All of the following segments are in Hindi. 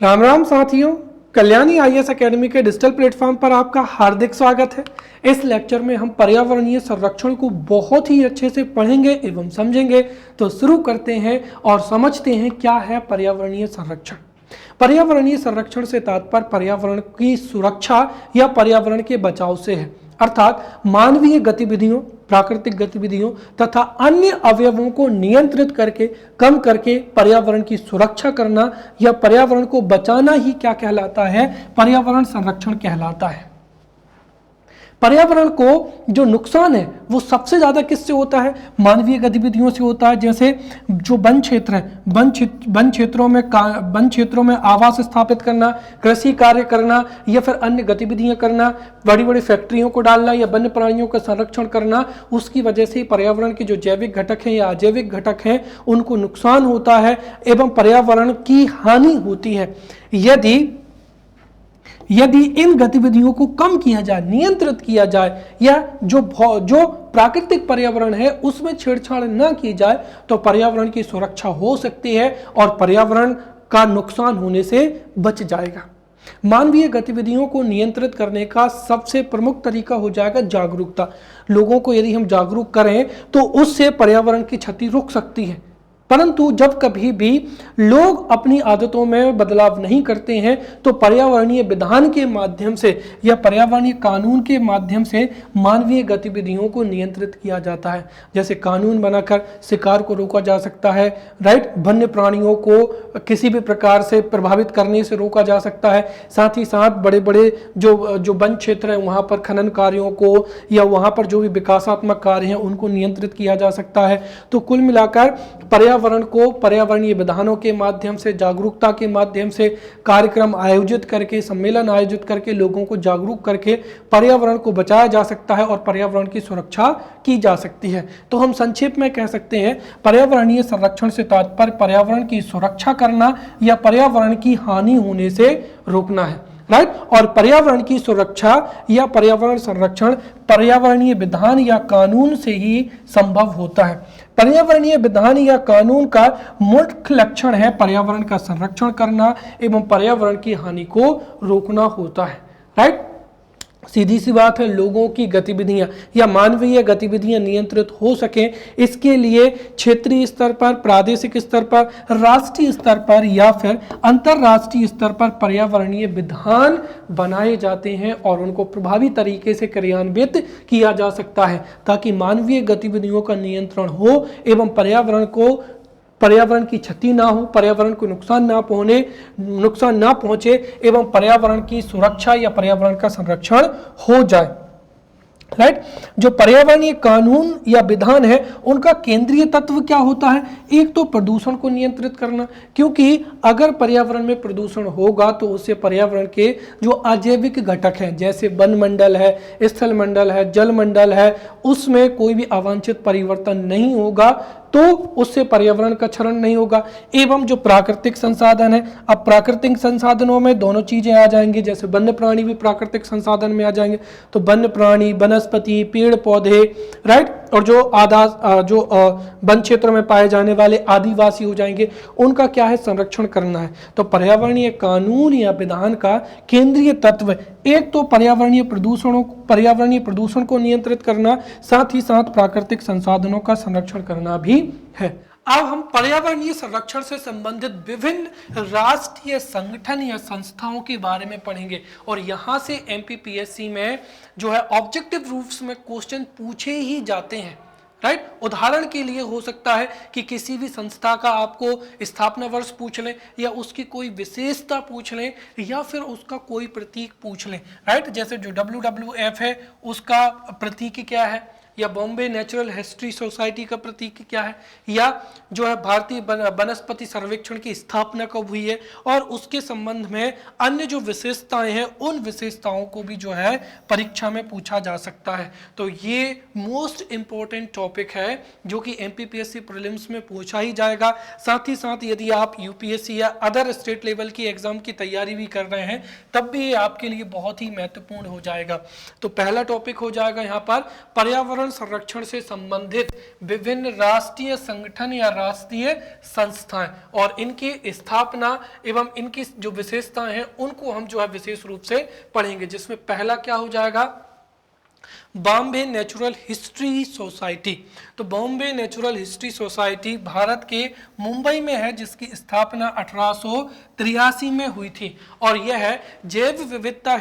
राम राम साथियों, कल्याणी आईएएस एकेडमी के डिजिटल प्लेटफॉर्म पर आपका हार्दिक स्वागत है। इस लेक्चर में हम पर्यावरणीय संरक्षण को बहुत ही अच्छे से पढ़ेंगे एवं समझेंगे। तो शुरू करते हैं और समझते हैं क्या है पर्यावरणीय संरक्षण। पर्यावरणीय संरक्षण से तात्पर्य पर्यावरण की सुरक्षा या पर्यावरण के बचाव से है, अर्थात मानवीय गतिविधियों, प्राकृतिक गतिविधियों तथा अन्य अवयवों को नियंत्रित करके कम करके पर्यावरण की सुरक्षा करना या पर्यावरण को बचाना ही क्या कहलाता है? पर्यावरण संरक्षण कहलाता है। पर्यावरण को जो नुकसान है वो सबसे ज्यादा किससे होता है? मानवीय गतिविधियों से होता है। जैसे जो वन क्षेत्र है, वन क्षेत्रों में आवास स्थापित करना, कृषि कार्य करना या फिर अन्य गतिविधियां करना, बड़ी बड़ी फैक्ट्रियों को डालना या वन्य प्राणियों का संरक्षण करना, उसकी वजह से पर्यावरण के जो जैविक घटक हैं या अजैविक घटक हैं उनको नुकसान होता है एवं पर्यावरण की हानि होती है। यदि इन गतिविधियों को कम किया जाए, नियंत्रित किया जाए या जो प्राकृतिक पर्यावरण है उसमें छेड़छाड़ न की जाए तो पर्यावरण की सुरक्षा हो सकती है और पर्यावरण का नुकसान होने से बच जाएगा। मानवीय गतिविधियों को नियंत्रित करने का सबसे प्रमुख तरीका हो जाएगा जागरूकता। लोगों को यदि हम जागरूक करें तो उससे पर्यावरण की क्षति रुक सकती है। परंतु जब कभी भी लोग अपनी आदतों में बदलाव नहीं करते हैं तो पर्यावरणीय विधान के माध्यम से या पर्यावरणीय कानून के माध्यम से मानवीय गतिविधियों को नियंत्रित किया जाता है। जैसे कानून बनाकर शिकार को रोका जा सकता है, राइट, वन्य प्राणियों को किसी भी प्रकार से प्रभावित करने से रोका जा सकता है। साथ ही साथ बड़े बड़े जो वन क्षेत्र है वहाँ पर खनन कार्यों को या वहाँ पर जो भी विकासात्मक कार्य हैं उनको नियंत्रित किया जा सकता है। तो कुल मिलाकर पर्यावरण को पर्यावरणीय विधानों के माध्यम से, जागरूकता के माध्यम से कार्यक्रम आयोजित करके, सम्मेलन आयोजित करके लोगों को जागरूक करके पर्यावरण को बचाया जा सकता है और पर्यावरण की सुरक्षा की जा सकती है। तो हम संक्षेप में कह सकते हैं पर्यावरणीय संरक्षण से तात्पर्य पर्यावरण की सुरक्षा करना या पर्यावरण की हानि होने से रोकना है, राइट। और पर्यावरण की सुरक्षा या पर्यावरण संरक्षण पर्यावरणीय विधान या कानून से ही संभव होता है। पर्यावरणीय विधान या कानून का मुख्य लक्षण है पर्यावरण का संरक्षण करना एवं पर्यावरण की हानि को रोकना होता है, राइट। सीधी सी बात है, लोगों की गतिविधियां या मानवीय गतिविधियां नियंत्रित हो सकें इसके लिए क्षेत्रीय स्तर पर, प्रादेशिक स्तर पर, राष्ट्रीय स्तर पर या फिर अंतरराष्ट्रीय स्तर पर पर्यावरणीय विधान बनाए जाते हैं और उनको प्रभावी तरीके से क्रियान्वित किया जा सकता है ताकि मानवीय गतिविधियों का नियंत्रण हो एवं पर्यावरण की क्षति ना हो, पर्यावरण को नुकसान ना पहुंचे एवं पर्यावरण की सुरक्षा या पर्यावरण का संरक्षण हो जाए, राइट। जो पर्यावरणीय कानून या विधान है उनका केंद्रीय तत्व क्या होता है? एक तो प्रदूषण को नियंत्रित करना, क्योंकि अगर पर्यावरण में प्रदूषण होगा तो उससे पर्यावरण के जो अजैविक घटक हैं जैसे वन मंडल है, स्थल मंडल है, जल मंडल है, उसमें कोई भी अवांछित परिवर्तन नहीं होगा तो उससे पर्यावरण का क्षरण नहीं होगा। एवं जो प्राकृतिक संसाधन है, अब प्राकृतिक संसाधनों में दोनों चीजें आ जाएंगी, जैसे वन्य प्राणी भी प्राकृतिक संसाधन में आ जाएंगे। तो वन्य प्राणी, वनस्पति, पेड़ पौधे, राइट, और जो वन क्षेत्र में पाए जाने वाले आदिवासी हो जाएंगे, उनका क्या है? संरक्षण करना है। तो पर्यावरणीय कानून या विधान का केंद्रीय तत्व एक तो पर्यावरणीय प्रदूषण को नियंत्रित करना, साथ ही साथ प्राकृतिक संसाधनों का संरक्षण करना भी है। अब हम पर्यावरणीय संरक्षण से संबंधित विभिन्न राष्ट्रीय संगठन या संस्थाओं के बारे में पढ़ेंगे और यहां से एमपीपीएससी में जो है ऑब्जेक्टिव रूप में क्वेश्चन पूछे ही जाते हैं, राइट। उदाहरण के लिए हो सकता है कि किसी भी संस्था का आपको स्थापना वर्ष पूछ लें या उसकी कोई विशेषता पूछ लें या फिर उसका कोई प्रतीक पूछ लें, राइट। जैसे जो WWF है उसका प्रतीक क्या है, या बॉम्बे नेचुरल हिस्ट्री सोसाइटी का प्रतीक क्या है, या जो है भारतीय वनस्पति सर्वेक्षण की स्थापना कब हुई है और उसके संबंध में अन्य जो विशेषताएं हैं उन विशेषताओं को भी जो है परीक्षा में पूछा जा सकता है। तो ये मोस्ट इंपॉर्टेंट टॉपिक है जो कि एमपीपीएससी प्रीलिम्स में पूछा ही जाएगा। साथ ही साथ यदि आप यूपीएससी या अदर स्टेट लेवल की एग्जाम की तैयारी भी कर रहे हैं तब भी ये आपके लिए बहुत ही महत्वपूर्ण हो जाएगा। तो पहला टॉपिक हो जाएगा यहाँ पर पर्यावरण पर्यावरण संरक्षण से संबंधित विभिन्न राष्ट्रीय संगठन या राष्ट्रीय संस्थाएं और इनकी स्थापना एवं इनकी जो विशेषताएं हैं उनको हम जो है विशेष रूप से पढ़ेंगे, जिसमें पहला क्या हो जाएगा, बॉम्बे नेचुरल हिस्ट्री सोसाइटी। तो Bombay natural history society Bharat के मुंबई में है, जिसकी स्थापना 1883 में हुई थी और यह है जैव विविधता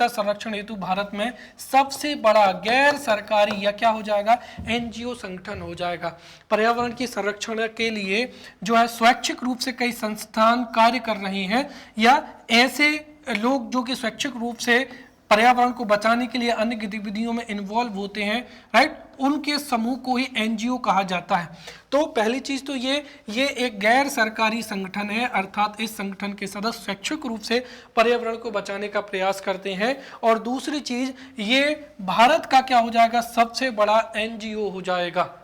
संरक्षण हेतु भारत में सबसे बड़ा गैर सरकारी या क्या हो जाएगा, एनजीओ संगठन हो जाएगा। पर्यावरण की संरक्षण के लिए जो है स्वैच्छिक रूप से कई संस्थान कार्य कर रहे हैं या ऐसे लोग जो कि स्वैच्छिक रूप से पर्यावरण को बचाने के लिए अन्य गतिविधियों में इन्वॉल्व होते हैं, राइट, उनके समूह को ही एनजीओ कहा जाता है। तो पहली चीज तो ये एक गैर सरकारी संगठन है, अर्थात इस संगठन के सदस्य स्वैच्छिक रूप से पर्यावरण को बचाने का प्रयास करते हैं। और दूसरी चीज, ये भारत का क्या हो जाएगा, सबसे बड़ा एनजीओ हो जाएगा,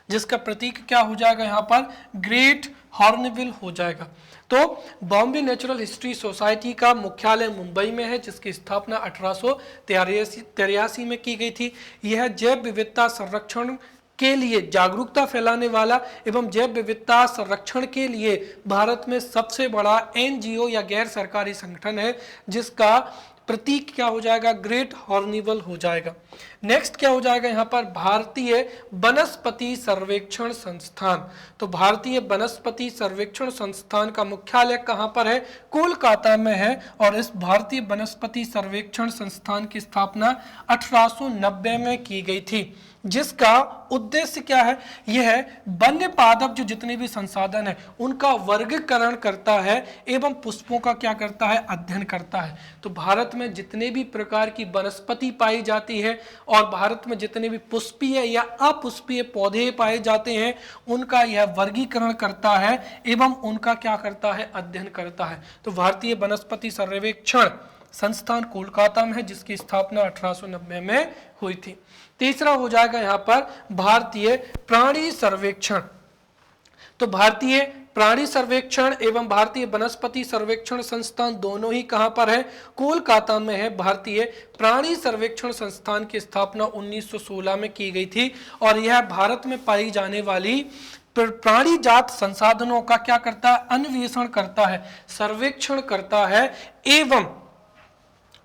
जिसका प्रतीक क्या हो जाएगा यहाँ पर, ग्रेट हॉर्नबिल हो जाएगा। तो बॉम्बे नेचुरल हिस्ट्री सोसाइटी का मुख्यालय मुंबई में है, जिसकी स्थापना 1883 में की गई थी। यह जैव विविधता संरक्षण के लिए जागरूकता फैलाने वाला एवं जैव विविधता संरक्षण के लिए भारत में सबसे बड़ा एनजीओ या गैर सरकारी संगठन है, जिसका प्रतीक क्या हो जाएगा, ग्रेट हॉर्निवल हो जाएगा। नेक्स्ट क्या हो जाएगा यहाँ पर, भारतीय वनस्पति सर्वेक्षण संस्थान। तो भारतीय वनस्पति सर्वेक्षण संस्थान का मुख्यालय कहाँ पर है, कोलकाता में है और इस भारतीय वनस्पति सर्वेक्षण संस्थान की स्थापना 1890 में की गई थी, जिसका उद्देश्य क्या है, यह है वन्य पादप जो जितने भी संसाधन है उनका वर्गीकरण करता है एवं पुष्पों का क्या करता है, अध्ययन करता है। तो भारत में जितने भी प्रकार की वनस्पति पाई जाती है और भारत में जितने भी पुष्पीय या अपुष्पीय पौधे पाए जाते हैं उनका यह वर्गीकरण करता है एवं उनका क्या करता है, अध्ययन करता है। तो भारतीय वनस्पति सर्वेक्षण संस्थान कोलकाता में है, जिसकी स्थापना 1890 में हुई थी। तीसरा हो जाएगा यहाँ पर भारतीय प्राणी सर्वेक्षण। तो भारतीय प्राणी सर्वेक्षण एवं भारतीय वनस्पति सर्वेक्षण संस्थान दोनों ही कहां पर है, कोलकाता में है। भारतीय प्राणी सर्वेक्षण संस्थान की स्थापना 1916 में की गई थी और यह भारत में पाई जाने वाली प्राणी जात संसाधनों का क्या करता है, अन्वेषण करता है, सर्वेक्षण करता है एवं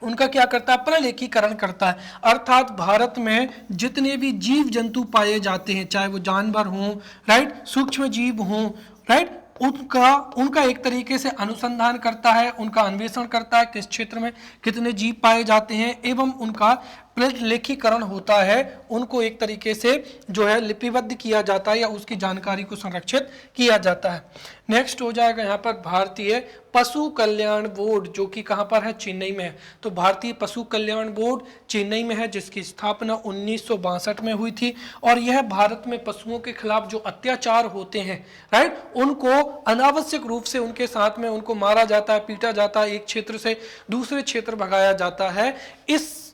उनका क्या करता है, प्रलेखीकरण करता है। अर्थात भारत में जितने भी जीव जंतु पाए जाते हैं, चाहे वो जानवर हों, राइट, सूक्ष्म जीव हों, राइट, उनका एक तरीके से अनुसंधान करता है, उनका अन्वेषण करता है, किस क्षेत्र में कितने जीव पाए जाते हैं एवं उनका प्रलेखीकरण होता है, उनको एक तरीके से जो है लिपिबद्ध किया जाता है या उसकी जानकारी को संरक्षित किया जाता है। नेक्स्ट हो जाएगा यहाँ पर भारतीय पशु कल्याण बोर्ड, जो कि कहाँ पर है, चेन्नई में है। तो भारतीय पशु कल्याण बोर्ड चेन्नई में है, जिसकी स्थापना 1962 में हुई थी और यह भारत में पशुओं के खिलाफ जो अत्याचार होते हैं, राइट, उनको अनावश्यक रूप से उनके साथ में उनको मारा जाता है, पीटा जाता है, एक क्षेत्र से दूसरे क्षेत्र भगाया जाता है, इस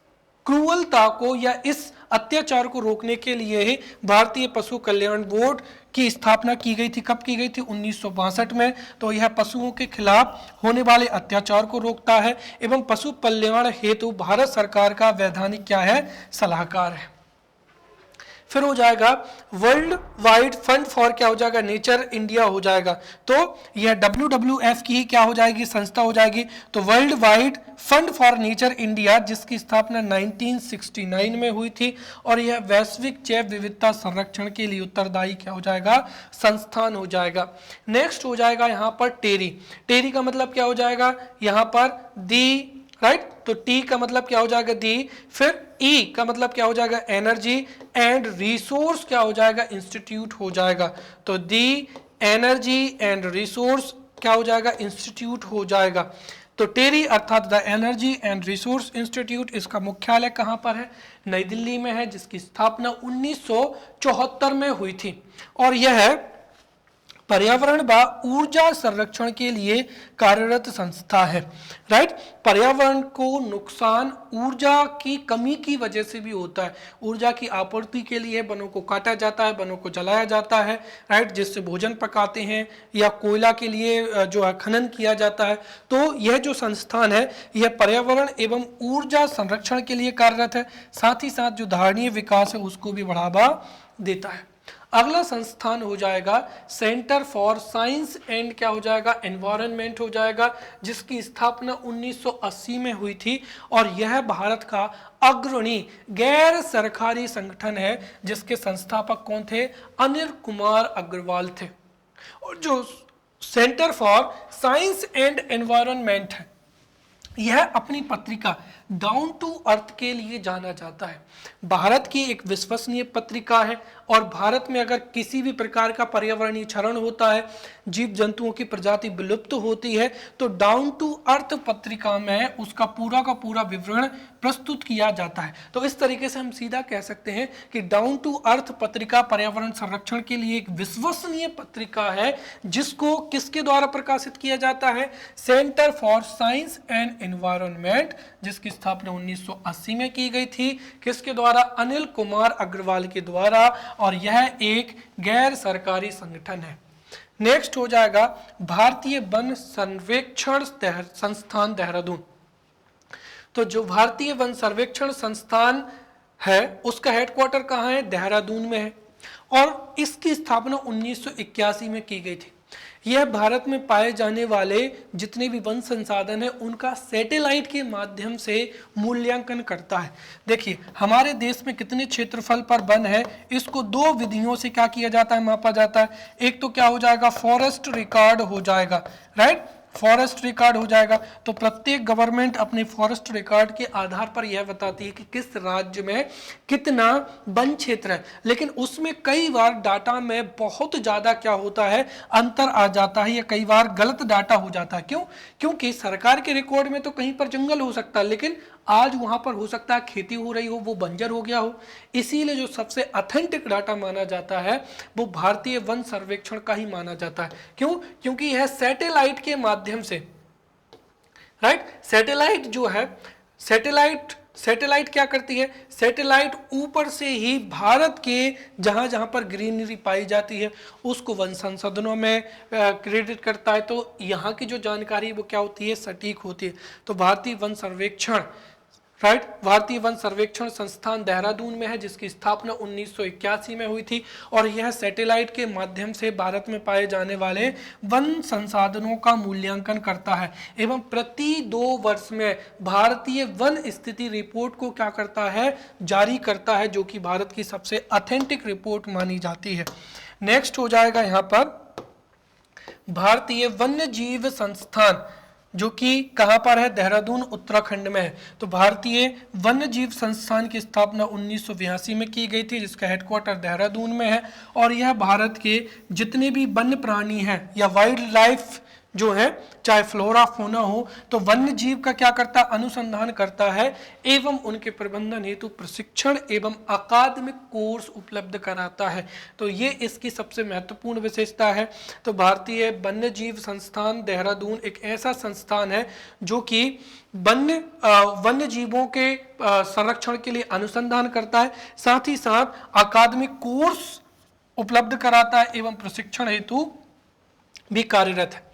क्रूरता को या इस अत्याचार को रोकने के लिए ही भारतीय पशु कल्याण बोर्ड की स्थापना की गई थी। कब की गई थी, 1962 में। तो यह पशुओं के खिलाफ होने वाले अत्याचार को रोकता है एवं पशु कल्याण हेतु भारत सरकार का वैधानिक क्या है, सलाहकार है। फिर हो जाएगा वर्ल्ड वाइड फंड फॉर क्या हो जाएगा, नेचर इंडिया हो जाएगा। तो यह WWF की ही क्या हो जाएगी, संस्था हो जाएगी। तो world wide fund for nature India, जिसकी स्थापना 1969 में हुई थी और यह वैश्विक जैव विविधता संरक्षण के लिए उत्तरदायी क्या हो जाएगा, संस्थान हो जाएगा। नेक्स्ट हो जाएगा यहाँ पर टेरी। टेरी का मतलब क्या हो जाएगा, यहाँ पर दी, राइट, तो टी का मतलब क्या हो जाएगा, दी, फिर ई का मतलब क्या हो जाएगा, एनर्जी, एंड रिसोर्स क्या हो जाएगा, इंस्टीट्यूट हो जाएगा। तो दी एनर्जी एंड रिसोर्स क्या हो जाएगा, इंस्टीट्यूट हो जाएगा। तो टेरी अर्थात the energy and resource institute, इसका मुख्यालय कहाँ पर है, नई दिल्ली में है, जिसकी स्थापना 1974 में हुई थी और यह पर्यावरण व ऊर्जा संरक्षण के लिए कार्यरत संस्था है। राइट, पर्यावरण को नुकसान ऊर्जा की कमी की वजह से भी होता है। ऊर्जा की आपूर्ति के लिए वनों को काटा जाता है, वनों को जलाया जाता है, राइट, जिससे भोजन पकाते हैं, या कोयला के लिए जो है खनन किया जाता है। तो यह जो संस्थान है यह पर्यावरण एवं ऊर्जा संरक्षण के लिए कार्यरत है, साथ ही साथ जो धारणीय विकास है उसको भी बढ़ावा देता है। अगला संस्थान हो जाएगा सेंटर फॉर साइंस एंड क्या हो जाएगा, एनवायरनमेंट हो जाएगा, जिसकी स्थापना 1980 में हुई थी और यह भारत का अग्रणी गैर सरकारी संगठन है, जिसके संस्थापक कौन थे, अनिल कुमार अग्रवाल थे। और जो centre for science and environment है यह अपनी पत्रिका डाउन टू अर्थ के लिए जाना जाता है। भारत की एक विश्वसनीय पत्रिका है और भारत में अगर किसी भी प्रकार का पर्यावरणीय क्षरण होता है, जीव जंतुओं की प्रजाति विलुप्त होती है, तो डाउन टू अर्थ पत्रिका में उसका पूरा का पूरा विवरण प्रस्तुत किया जाता है। तो इस तरीके से हम सीधा कह सकते हैं कि डाउन टू अर्थ पत्रिका पर्यावरण संरक्षण के लिए एक विश्वसनीय पत्रिका है, जिसको किसके द्वारा प्रकाशित किया जाता है, centre for science and environment, जिसकी स्थापना 1980 में की गई थी, किसके द्वारा, अनिल कुमार अग्रवाल के द्वारा, और यह एक गैर सरकारी संगठन है। नेक्स्ट हो जाएगा भारतीय वन सर्वेक्षण संस्थान देहरादून। तो जो भारतीय वन सर्वेक्षण संस्थान है उसका हेडक्वार्टर कहाँ है, देहरादून में है, और इसकी स्थापना 1981 में की गई थी। यह भारत में पाए जाने वाले जितने भी वन संसाधन है उनका सैटेलाइट के माध्यम से मूल्यांकन करता है। देखिए हमारे देश में कितने क्षेत्रफल पर वन है, इसको दो विधियों से क्या किया जाता है, मापा जाता है। एक तो क्या हो जाएगा, फॉरेस्ट रिकॉर्ड हो जाएगा, राइट, फॉरेस्ट रिकॉर्ड हो जाएगा। तो प्रत्येक गवर्नमेंट अपने फॉरेस्ट रिकॉर्ड के आधार पर यह बताती है कि किस राज्य में कितना वन क्षेत्र है, लेकिन उसमें कई बार डाटा में बहुत ज्यादा क्या होता है, अंतर आ जाता है, या कई बार गलत डाटा हो जाता है। क्यों? क्योंकि सरकार के रिकॉर्ड में तो कहीं पर जंगल हो सकता है, लेकिन आज वहां पर हो सकता है खेती हो रही हो, वो बंजर हो गया हो। इसीलिए जो सबसे ऑथेंटिक डाटा माना जाता है वो भारतीय वन सर्वेक्षण का ही माना जाता है। क्यों? क्योंकि यह सैटेलाइट के माध्यम से, राइट, सैटेलाइट जो है, सैटेलाइट क्या करती है, सैटेलाइट ऊपर से ही भारत के जहां जहां पर ग्रीनरी पाई जाती है उसको वन संसाधनों में क्रेडिट करता है। तो यहाँ की जो जानकारी वो क्या होती है, सटीक होती है। तो भारतीय वन सर्वेक्षण, राइट, भारतीय वन सर्वेक्षण संस्थान देहरादून में है, जिसकी स्थापना 1981 में हुई थी, और यह सैटेलाइट के माध्यम से भारत में पाए जाने वाले वन संसाधनों का मूल्यांकन करता है एवं प्रति 2 वर्ष में भारतीय वन स्थिति रिपोर्ट को क्या करता है, जारी करता है, जो कि भारत की सबसे ऑथेंटिक रिपोर्ट मानी जाती है। नेक्स्ट हो जाएगा यहाँ पर भारतीय वन्य जीव संस्थान, जो कि कहां पर है, देहरादून उत्तराखंड में है। तो भारतीय वन्य जीव संस्थान की स्थापना 1982 में की गई थी, जिसका हेडक्वार्टर देहरादून में है, और यह भारत के जितने भी वन्य प्राणी हैं या वाइल्ड लाइफ जो है, चाहे फ्लोरा फौना हो, तो वन्य जीव का क्या करता है, अनुसंधान करता है एवं उनके प्रबंधन हेतु प्रशिक्षण एवं अकादमिक कोर्स उपलब्ध कराता है। तो ये इसकी सबसे महत्वपूर्ण विशेषता है। तो भारतीय वन्य जीव संस्थान देहरादून एक ऐसा संस्थान है जो कि वन्य जीवों के संरक्षण के लिए अनुसंधान करता है, साथ ही साथ अकादमिक कोर्स उपलब्ध कराता है एवं प्रशिक्षण हेतु भी कार्यरत है।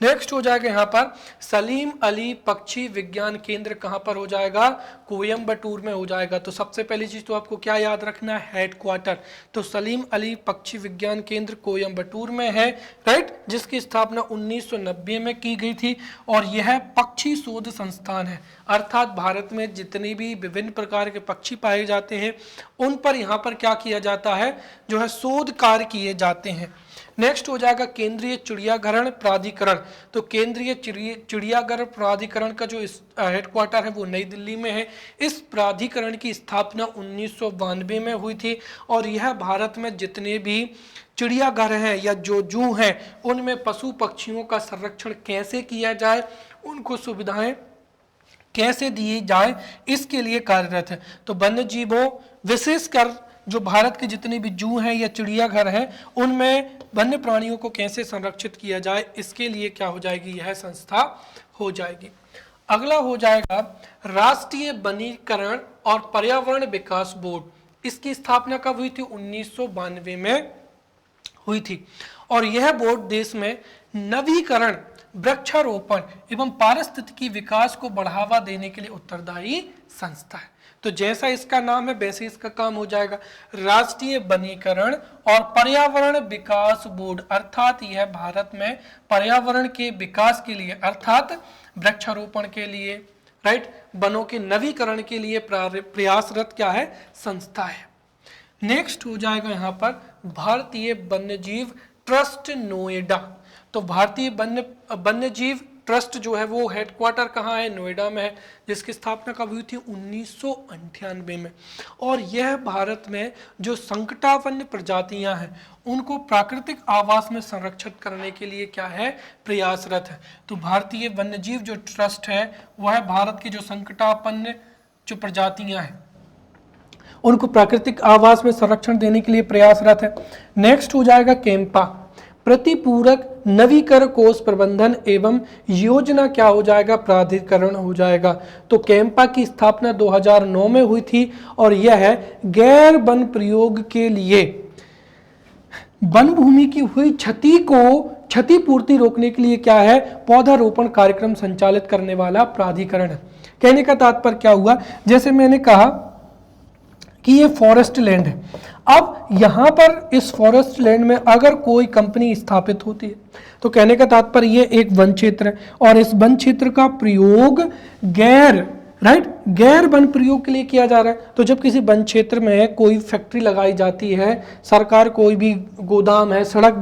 नेक्स्ट हो जाएगा यहाँ पर सलीम अली पक्षी विज्ञान केंद्र, कहाँ पर हो जाएगा, कोयम्बटूर में हो जाएगा। तो सबसे पहली चीज तो आपको क्या याद रखना है, हेडक्वार्टर। तो सलीम अली पक्षी विज्ञान केंद्र कोयम्बटूर में है, राइट, जिसकी स्थापना 1990 में की गई थी, और यह पक्षी शोध संस्थान है, अर्थात भारत में जितने भी विभिन्न प्रकार के पक्षी पाए जाते हैं उन पर यहाँ पर क्या किया जाता है, जो है शोध कार्य किए जाते हैं। नेक्स्ट हो जाएगा केंद्रीय चिड़ियाघर प्राधिकरण। तो केंद्रीय चिड़ियाघर प्राधिकरण का जो हेडक्वार्टर है वो नई दिल्ली में है। इस प्राधिकरण की स्थापना 1992 में हुई थी, और यह भारत में जितने भी चिड़ियाघर हैं या जो जू हैं उनमें पशु पक्षियों का संरक्षण कैसे किया जाए, उनको सुविधाएं कैसे दी जाए, इसके लिए कार्यरत है। तो वन्य जीवों विशेषकर जो भारत के जितने भी जू हैं या चिड़ियाघर हैं उनमें वन्य प्राणियों को कैसे संरक्षित किया जाए, इसके लिए क्या हो जाएगी, यह संस्था हो जाएगी। अगला हो जाएगा राष्ट्रीय वनीकरण और पर्यावरण विकास बोर्ड। इसकी स्थापना कब हुई थी, 1992 में हुई थी। और यह बोर्ड देश में नवीकरण, वृक्षारोपण एवं पारिस्थितिकी विकास को बढ़ावा देने के लिए उत्तरदायी संस्था है। तो जैसा इसका नाम है वैसे इसका काम हो जाएगा। राष्ट्रीय वनीकरण और पर्यावरण विकास बोर्ड, अर्थात यह भारत में पर्यावरण के विकास के लिए अर्थात वृक्षारोपण के लिए, राइट, वनों के नवीकरण के लिए प्रयासरत क्या है, संस्था है। नेक्स्ट हो जाएगा यहाँ पर भारतीय वन्यजीव ट्रस्ट नोएडा। तो भारतीय वन्यजीव ट्रस्ट जो है वो हेडक्वार्टर कहाँ है, नोएडा में है, जिसकी स्थापना कब हुई थी, 1998 में। और यह भारत में जो संकटापन्न प्रजातियां हैं उनको प्राकृतिक आवास में संरक्षित करने के लिए क्या है, प्रयासरत है। तो भारतीय वन्यजीव जो ट्रस्ट है वह भारत की जो संकटापन्न जो प्रजातियां हैं उनको प्राकृतिक आवास में संरक्षण देने के लिए प्रयासरत है। नेक्स्ट हो जाएगा कैंपा, प्रतिपूरक नवीकरण कोष प्रबंधन एवं योजना क्या हो जाएगा, प्राधिकरण हो जाएगा। तो कैंपा की स्थापना 2009 में हुई थी और यह है गैर वन प्रयोग के लिए वन भूमि की हुई क्षतिपूर्ति रोकने के लिए क्या है, पौधारोपण कार्यक्रम संचालित करने वाला प्राधिकरण है। कहने का तात्पर्य क्या हुआ, जैसे मैंने कहा कि ये फॉरेस्ट लैंड है। अब यहाँ पर इस फॉरेस्ट लैंड में अगर कोई कंपनी स्थापित होती है तो कहने का तात्पर्य ये एक वन क्षेत्र है और इस वन क्षेत्र का प्रयोग गैर वन प्रयोग के लिए किया जा रहा है। तो जब किसी वन क्षेत्र में कोई फैक्ट्री लगाई जाती है, सरकार कोई भी गोदाम है, सड़क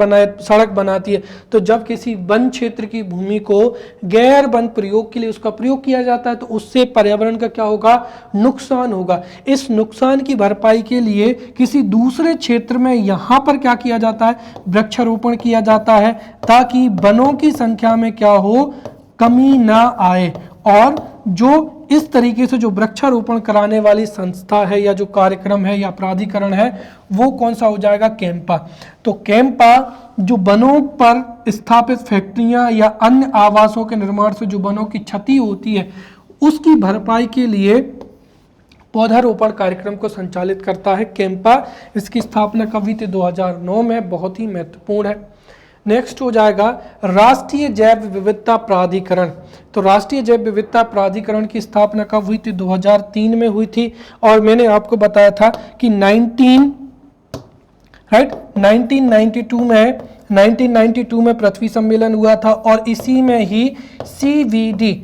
बनाती है, तो जब किसी वन क्षेत्र की भूमि को गैर वन प्रयोग के लिए उसका प्रयोग किया जाता है तो उससे पर्यावरण का क्या होगा, नुकसान होगा। इस नुकसान की भरपाई के लिए किसी दूसरे क्षेत्र में यहाँ पर क्या किया जाता है, वृक्षारोपण किया जाता है ताकि वनों की संख्या में क्या हो, कमी ना आए। और जो इस तरीके से जो वृक्षारोपण कराने वाली संस्था है या जो कार्यक्रम है या प्राधिकरण है वो कौन सा हो जाएगा, कैंपा। तो कैंपा जो वनों पर स्थापित फैक्ट्रियां या अन्य आवासों के निर्माण से जो वनों की क्षति होती है उसकी भरपाई के लिए पौधारोपण कार्यक्रम को संचालित करता है कैंपा। इसकी स्थापना कब हुई थी, 2009 में, बहुत ही महत्वपूर्ण है। नेक्स्ट हो जाएगा राष्ट्रीय जैव विविधता प्राधिकरण। तो राष्ट्रीय जैव विविधता प्राधिकरण की स्थापना कब हुई थी, 2003 में हुई थी। और मैंने आपको बताया था कि 1992 में पृथ्वी सम्मेलन हुआ था और इसी में ही CVD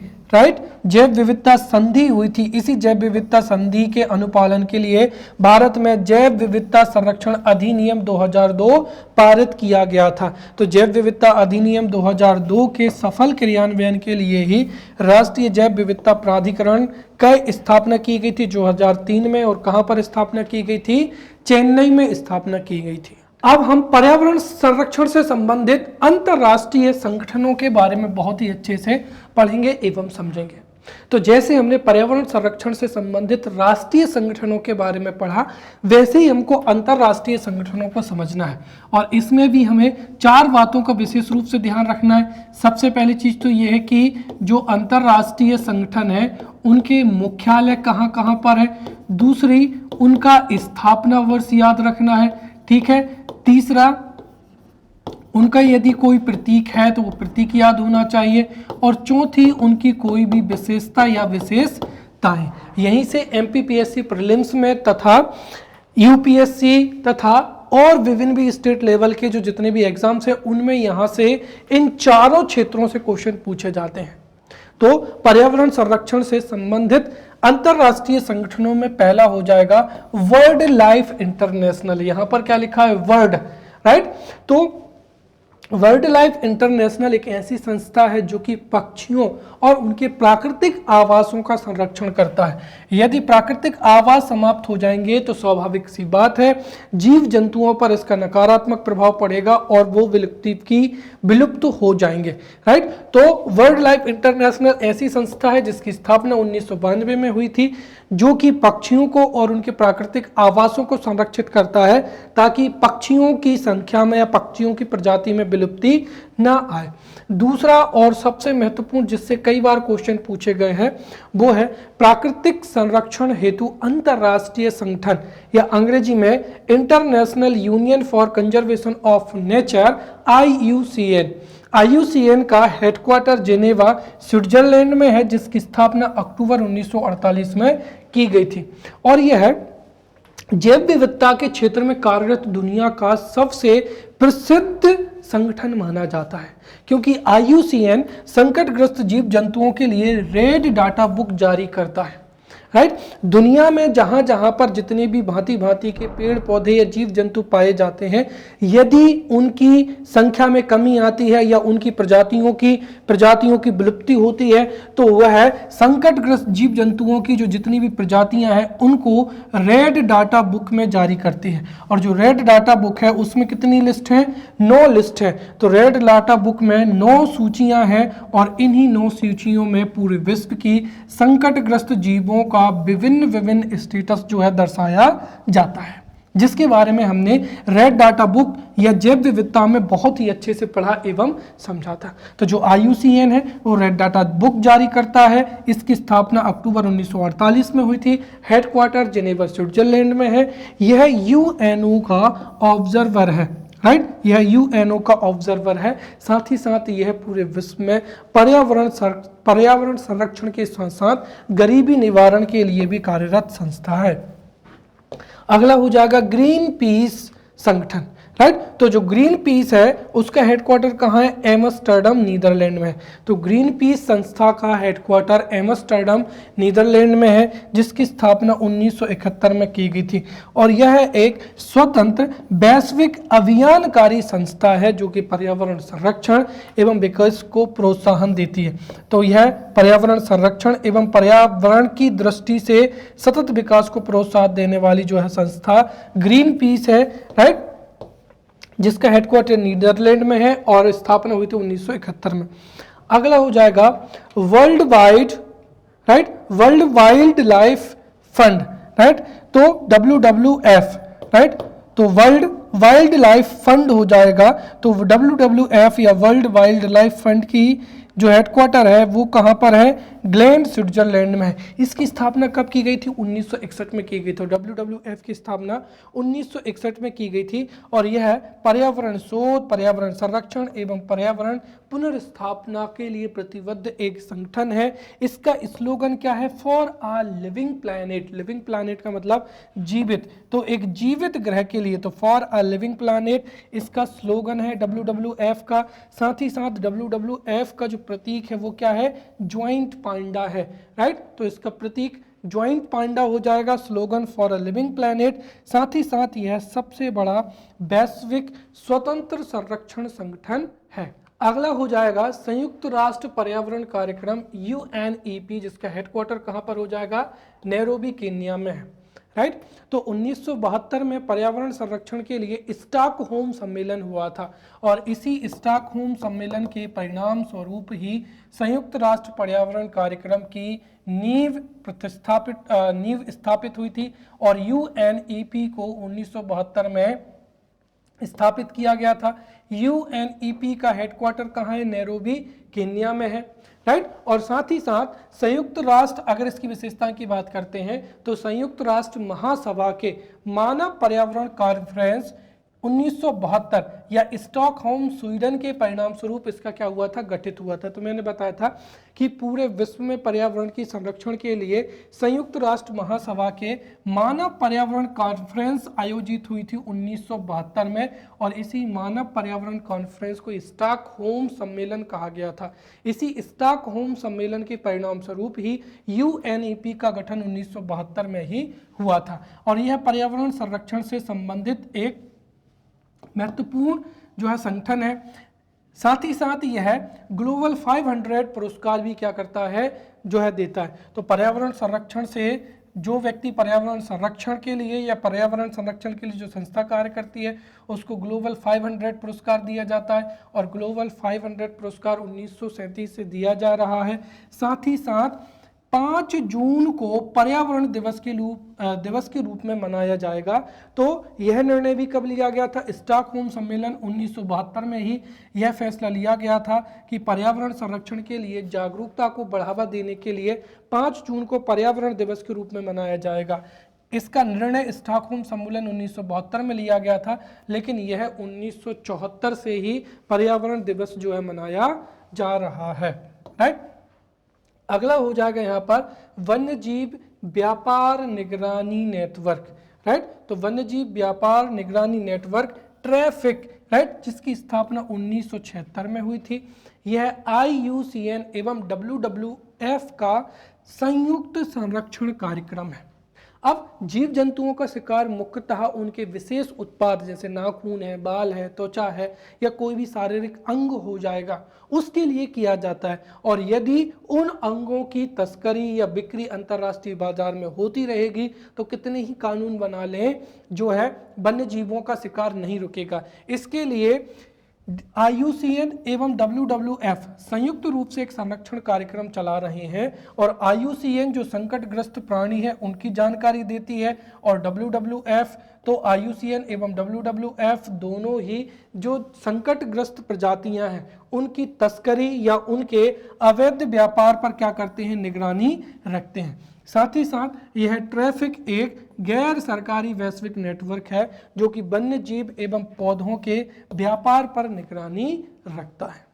जैव विविधता संधि हुई थी। इसी जैव विविधता संधि के अनुपालन के लिए भारत में जैव विविधता संरक्षण अधिनियम 2002 पारित किया गया था। तो जैव विविधता अधिनियम 2002 के सफल क्रियान्वयन के लिए ही राष्ट्रीय जैव विविधता प्राधिकरण का स्थापना की गई थी 2003 में। और कहां पर स्थापना की गई थी, चेन्नई में स्थापना की गई थी। अब हम पर्यावरण संरक्षण से संबंधित अंतरराष्ट्रीय संगठनों के बारे में बहुत ही अच्छे से पढ़ेंगे एवं समझेंगे। तो जैसे हमने पर्यावरण संरक्षण से संबंधित राष्ट्रीय संगठनों के बारे में पढ़ा, वैसे ही हमको अंतरराष्ट्रीय संगठनों को समझना है। और इसमें भी हमें 4 बातों का विशेष रूप से ध्यान रखना है। सबसे पहली चीज तो यह है कि जो अंतरराष्ट्रीय संगठन है उनके मुख्यालय कहाँ कहाँ पर है। दूसरी, उनका स्थापना वर्ष याद रखना है, ठीक है। तीसरा, उनका यदि कोई प्रतीक है तो वो प्रतीक याद होना चाहिए। और चौथी, उनकी कोई भी विशेषता या विशेषताएं। यहीं से MPPSC प्रीलिम्स में तथा UPSC तथा और विभिन्न भी स्टेट लेवल के जो जितने भी एग्जाम्स हैं उनमें यहाँ से इन चारों क्षेत्रों से क्वेश्चन पूछे जाते हैं। तो पर्यावरण संरक्षण से संबंधित अंतरराष्ट्रीय संगठनों में पहला हो जाएगा वर्ल्ड लाइफ इंटरनेशनल। यहां पर क्या लिखा है, वर्ल्ड, राइट। तो वर्ल्ड लाइफ इंटरनेशनल एक ऐसी संस्था है जो कि पक्षियों और उनके प्राकृतिक आवासों का संरक्षण करता है। यदि प्राकृतिक आवास समाप्त हो जाएंगे तो स्वाभाविक सी बात है जीव जंतुओं पर इसका नकारात्मक प्रभाव पड़ेगा और वो विलुप्त हो जाएंगे। राइट, तो वर्ल्ड लाइफ इंटरनेशनल ऐसी संस्था है जिसकी स्थापना 1992 में हुई थी, जो कि पक्षियों को और उनके प्राकृतिक आवासों को संरक्षित करता है ताकि पक्षियों की संख्या में या पक्षियों की प्रजाति में विलुप्ति ना आए। दूसरा और सबसे महत्वपूर्ण जिससे कई बार क्वेश्चन पूछे गए हैं वो है प्राकृतिक संरक्षण हेतु अंतरराष्ट्रीय संगठन या अंग्रेजी में international union for conservation of nature IUCN। IUCN का हेडक्वार्टर जेनेवा स्विट्जरलैंड में है, जिसकी स्थापना अक्टूबर 1948 में की गई थी और यह जैव विविधता के क्षेत्र में कार्यरत दुनिया का सबसे प्रसिद्ध संगठन माना जाता है, क्योंकि IUCN संकटग्रस्त जीव जंतुओं के लिए रेड डाटा बुक जारी करता है। राइट, दुनिया में जहां जहां पर जितने भी भांति भांति के पेड़ पौधे या जीव जंतु पाए जाते हैं, यदि उनकी संख्या में कमी आती है या उनकी प्रजातियों की विलुप्ति होती है तो वह संकटग्रस्त जीव जंतुओं की जो जितनी भी प्रजातियां हैं उनको रेड डाटा बुक में जारी करती है। और जो रेड डाटा बुक है उसमें कितनी लिस्ट है? 9 लिस्ट है। तो रेड डाटा बुक में 9 सूचियां हैं और इन्हीं 9 सूचियों में पूरे विश्व की संकटग्रस्त जीवों का विभिन्न स्टेटस जो है दर्शाया जाता है, जिसके बारे में हमने रेड डाटा बुक या जैव विविधता में बहुत ही अच्छे से पढ़ा एवं समझा था। तो जो IUCN है वो रेड डाटा बुक जारी करता है। इसकी स्थापना अक्टूबर 1948 में हुई थी। हेडक्वार्टर जेनेवा स्विट्जरलैंड में है। यह UNO का ऑब्जर्वर है। राइट, यह UNO का ऑब्जर्वर है। साथ ही साथ यह पूरे विश्व में पर्यावरण संरक्षण के साथ साथ गरीबी निवारण के लिए भी कार्यरत संस्था है। अगला हो जाएगा ग्रीन पीस संगठन। राइट, तो जो ग्रीन पीस है उसका हेडक्वार्टर कहाँ है? एम्स्टर्डम नीदरलैंड में है। तो ग्रीन पीस संस्था का हेडक्वार्टर एम्स्टर्डम नीदरलैंड में है, जिसकी स्थापना 1971 में की गई थी और यह एक स्वतंत्र वैश्विक अभियानकारी संस्था है जो कि पर्यावरण संरक्षण एवं विकास को प्रोत्साहन देती है। तो यह पर्यावरण संरक्षण एवं पर्यावरण की दृष्टि से सतत विकास को प्रोत्साहन देने वाली जो है संस्था ग्रीन पीस है। राइट, जिसका हेडक्वार्टर नीदरलैंड में है और स्थापना हुई थी 1971 में। अगला हो जाएगा world wild life fund. Right, तो WWF। राइट, तो वर्ल्ड वाइल्ड लाइफ फंड हो जाएगा। तो WWF या वर्ल्ड वाइल्ड लाइफ फंड की जो हेडक्वार्टर है वो कहाँ पर है? ग्लेन स्विट्जरलैंड में है। इसकी स्थापना कब की गई थी? 1961 में की गई। तो WWF की स्थापना 1961 में की गई थी और यह पर्यावरण शोध, पर्यावरण संरक्षण एवं पर्यावरण पुनर्स्थापना के लिए प्रतिबद्ध एक संगठन है। इसका स्लोगन क्या है? For a living planet. Living planet का मतलब जीवित, तो एक जीवित ग्रह के लिए, तो फॉर अ लिविंग प्लैनेट इसका स्लोगन है WWF का। साथ ही साथ WWF का जो प्रतीक है वो क्या है? ज्वाइंट पांडा है। राइट, तो इसका प्रतीक ज्वाइंट पांडा हो जाएगा। Slogan for a living planet. साथ ही साथ यह सबसे बड़ा वैश्विक स्वतंत्र संरक्षण संगठन है। अगला हो जाएगा संयुक्त राष्ट्र पर्यावरण कार्यक्रम UNEP, जिसका हेडक्वार्टर कहां पर हो जाएगा? नैरोबी केन्या में है। राइट, तो 1972 में पर्यावरण संरक्षण के लिए स्टॉकहोम सम्मेलन हुआ था और इसी स्टॉकहोम सम्मेलन के परिणाम स्वरूप ही संयुक्त राष्ट्र पर्यावरण कार्यक्रम की नींव स्थापित हुई थी और UNEP को 1972 में स्थापित किया गया था। UNEP का हेडक्वार्टर कहाँ है? नैरोबी केन्या में है। राइट, और साथ ही साथ संयुक्त राष्ट्र, अगर इसकी विशेषता की बात करते हैं तो संयुक्त राष्ट्र महासभा के मानव पर्यावरण कॉन्फ्रेंस 1972 या स्टॉकहोम स्वीडन के परिणाम स्वरूप इसका क्या हुआ था? गठित हुआ था। तो मैंने बताया था कि पूरे विश्व में पर्यावरण की संरक्षण के लिए संयुक्त राष्ट्र महासभा के मानव पर्यावरण कॉन्फ्रेंस आयोजित हुई थी 1972 में और इसी मानव पर्यावरण कॉन्फ्रेंस को स्टॉकहोम सम्मेलन कहा गया था। इसी स्टॉकहोम सम्मेलन के परिणाम स्वरूप ही UNEP का गठन 1972 में ही हुआ था और यह पर्यावरण संरक्षण से संबंधित एक महत्वपूर्ण जो है संगठन है। साथ ही साथ यह ग्लोबल 500 पुरस्कार भी क्या करता है, जो है देता है। तो पर्यावरण संरक्षण से जो व्यक्ति पर्यावरण संरक्षण के लिए या पर्यावरण संरक्षण के लिए जो संस्था कार्य करती है उसको ग्लोबल 500 पुरस्कार दिया जाता है, और ग्लोबल 500 पुरस्कार 1937 से दिया जा रहा है। साथ ही साथ 5 जून को पर्यावरण दिवस के रूप में मनाया जाएगा। तो यह निर्णय भी कब लिया गया था, स्टॉकहोम सम्मेलन 1972 में ही यह फैसला लिया गया था कि पर्यावरण संरक्षण के लिए जागरूकता को बढ़ावा देने के लिए 5 जून को पर्यावरण दिवस के रूप में मनाया जाएगा। इसका निर्णय स्टॉकहोम सम्मेलन 1972 में लिया गया था, लेकिन यह 1974 से ही पर्यावरण दिवस जो है मनाया जा रहा है। राइट, अगला हो जाएगा यहाँ पर वन्य जीव व्यापार निगरानी नेटवर्क। राइट, तो वन्य जीव व्यापार निगरानी नेटवर्क ट्रैफिक, राइट, जिसकी स्थापना 1976 में हुई थी। यह IUCN एवं WWF का संयुक्त संरक्षण कार्यक्रम है। अब जीव जंतुओं का शिकार मुख्यतः उनके विशेष उत्पाद जैसे नाखून है, बाल है, त्वचा है या कोई भी शारीरिक अंग हो जाएगा उसके लिए किया जाता है, और यदि उन अंगों की तस्करी या बिक्री अंतर्राष्ट्रीय बाजार में होती रहेगी तो कितने ही कानून बना लें जो है वन्य जीवों का शिकार नहीं रुकेगा। इसके लिए IUCN एवं WWF संयुक्त रूप से एक संरक्षण कार्यक्रम चला रहे हैं, और IUCN जो संकटग्रस्त प्राणी है उनकी जानकारी देती है, और WWF तो IUCN एवं WWF दोनों ही जो संकटग्रस्त प्रजातियां हैं उनकी तस्करी या उनके अवैध व्यापार पर क्या करते हैं, निगरानी रखते हैं। साथ ही साथ यह ट्रैफिक एक गैर सरकारी वैश्विक नेटवर्क है जो कि वन्य जीव एवं पौधों के व्यापार पर निगरानी रखता है।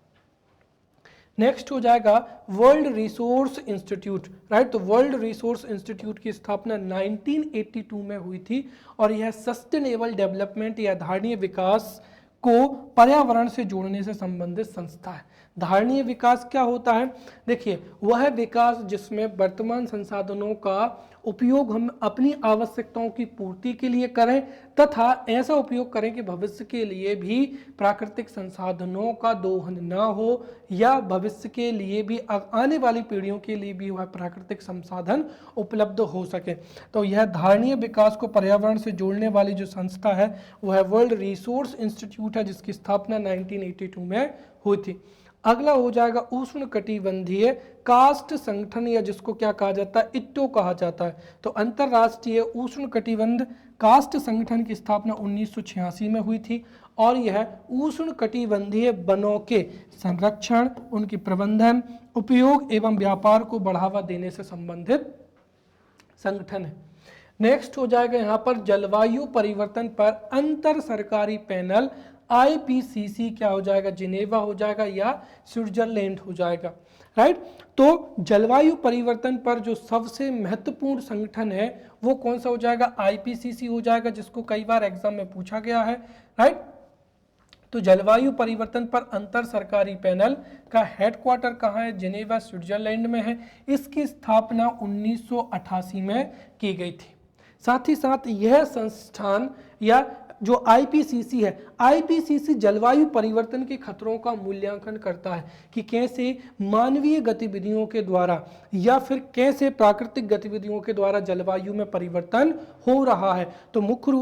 नेक्स्ट हो जाएगा वर्ल्ड रिसोर्स इंस्टीट्यूट। राइट, तो वर्ल्ड रिसोर्स इंस्टीट्यूट की स्थापना 1982 में हुई थी, और यह सस्टेनेबल डेवलपमेंट या धारणीय विकास को पर्यावरण से जोड़ने से संबंधित संस्था है। धारणीय विकास क्या होता है, देखिए वह विकास जिसमें वर्तमान संसाधनों का उपयोग हम अपनी आवश्यकताओं की पूर्ति के लिए करें तथा ऐसा उपयोग करें कि भविष्य के लिए भी प्राकृतिक संसाधनों का दोहन ना हो या भविष्य के लिए भी आने वाली पीढ़ियों के लिए भी वह प्राकृतिक संसाधन उपलब्ध हो सके। तो यह धारणीय विकास को पर्यावरण से जोड़ने वाली जो संस्था है वह वर्ल्ड रिसोर्स इंस्टीट्यूट है, जिसकी स्थापना 1982 में हुई थी। अगला हो जाएगा उष्ण कटिबंधीय कास्ट संगठन, या जिसको क्या कहा जाता है, इट्टो कहा जाता है। तो अंतरराष्ट्रीय उष्ण कटिबंध कास्ट संगठन की स्थापना 1986 में हुई थी, और यह उष्ण कटिबंधीय वनों के संरक्षण, उनकी प्रबंधन, उपयोग एवं व्यापार को बढ़ावा देने से संबंधित संगठन है। नेक्स्ट हो जाएगा यहाँ पर जलवायु परिवर्तन पर अंतर सरकारी पैनल IPCC क्या हो जाएगा, जिनेवा हो जाएगा या स्विट्जरलैंड हो जाएगा। राइट, तो जलवायु परिवर्तन पर जो सबसे महत्वपूर्ण संगठन है वो कौन सा हो जाएगा, IPCC हो जाएगा, जिसको कई बार एग्जाम में पूछा गया है। राइट, तो जलवायु परिवर्तन पर अंतर सरकारी पैनल का हेडक्वार्टर कहाँ है, जिनेवा स्विट्जरलैंड में है। इसकी स्थापना 1988 में की गई थी। साथ ही साथ यह संस्थान या जो IPCC है, IPCC जलवायु परिवर्तन के खतरों का मूल्यांकन करता है कि कैसे मानवीय गतिविधियों के द्वारा या फिर कैसे प्राकृतिक गतिविधियों के द्वारा जलवायु में परिवर्तन हो रहा है। तो मुख्य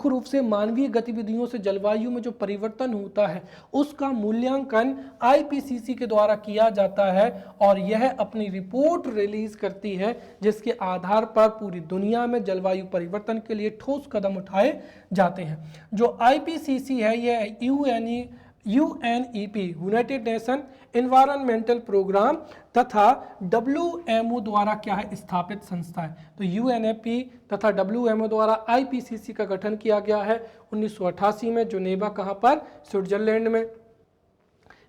रूप से मानवीय गतिविधियों से जलवायु में जो परिवर्तन होता है उसका मूल्यांकन IPCC के द्वारा किया जाता है, और यह अपनी रिपोर्ट रिलीज करती है जिसके आधार पर पूरी दुनिया में जलवायु परिवर्तन के लिए ठोस कदम उठाए जाते हैं। जो IPCC है यह UNEP United Nation environmental programme तथा WMO द्वारा क्या है, स्थापित संस्था है। तो UNEP तथा WMO द्वारा IPCC का गठन किया गया है 1988 में, जिनेवा कहाँ पर, स्विट्जरलैंड में।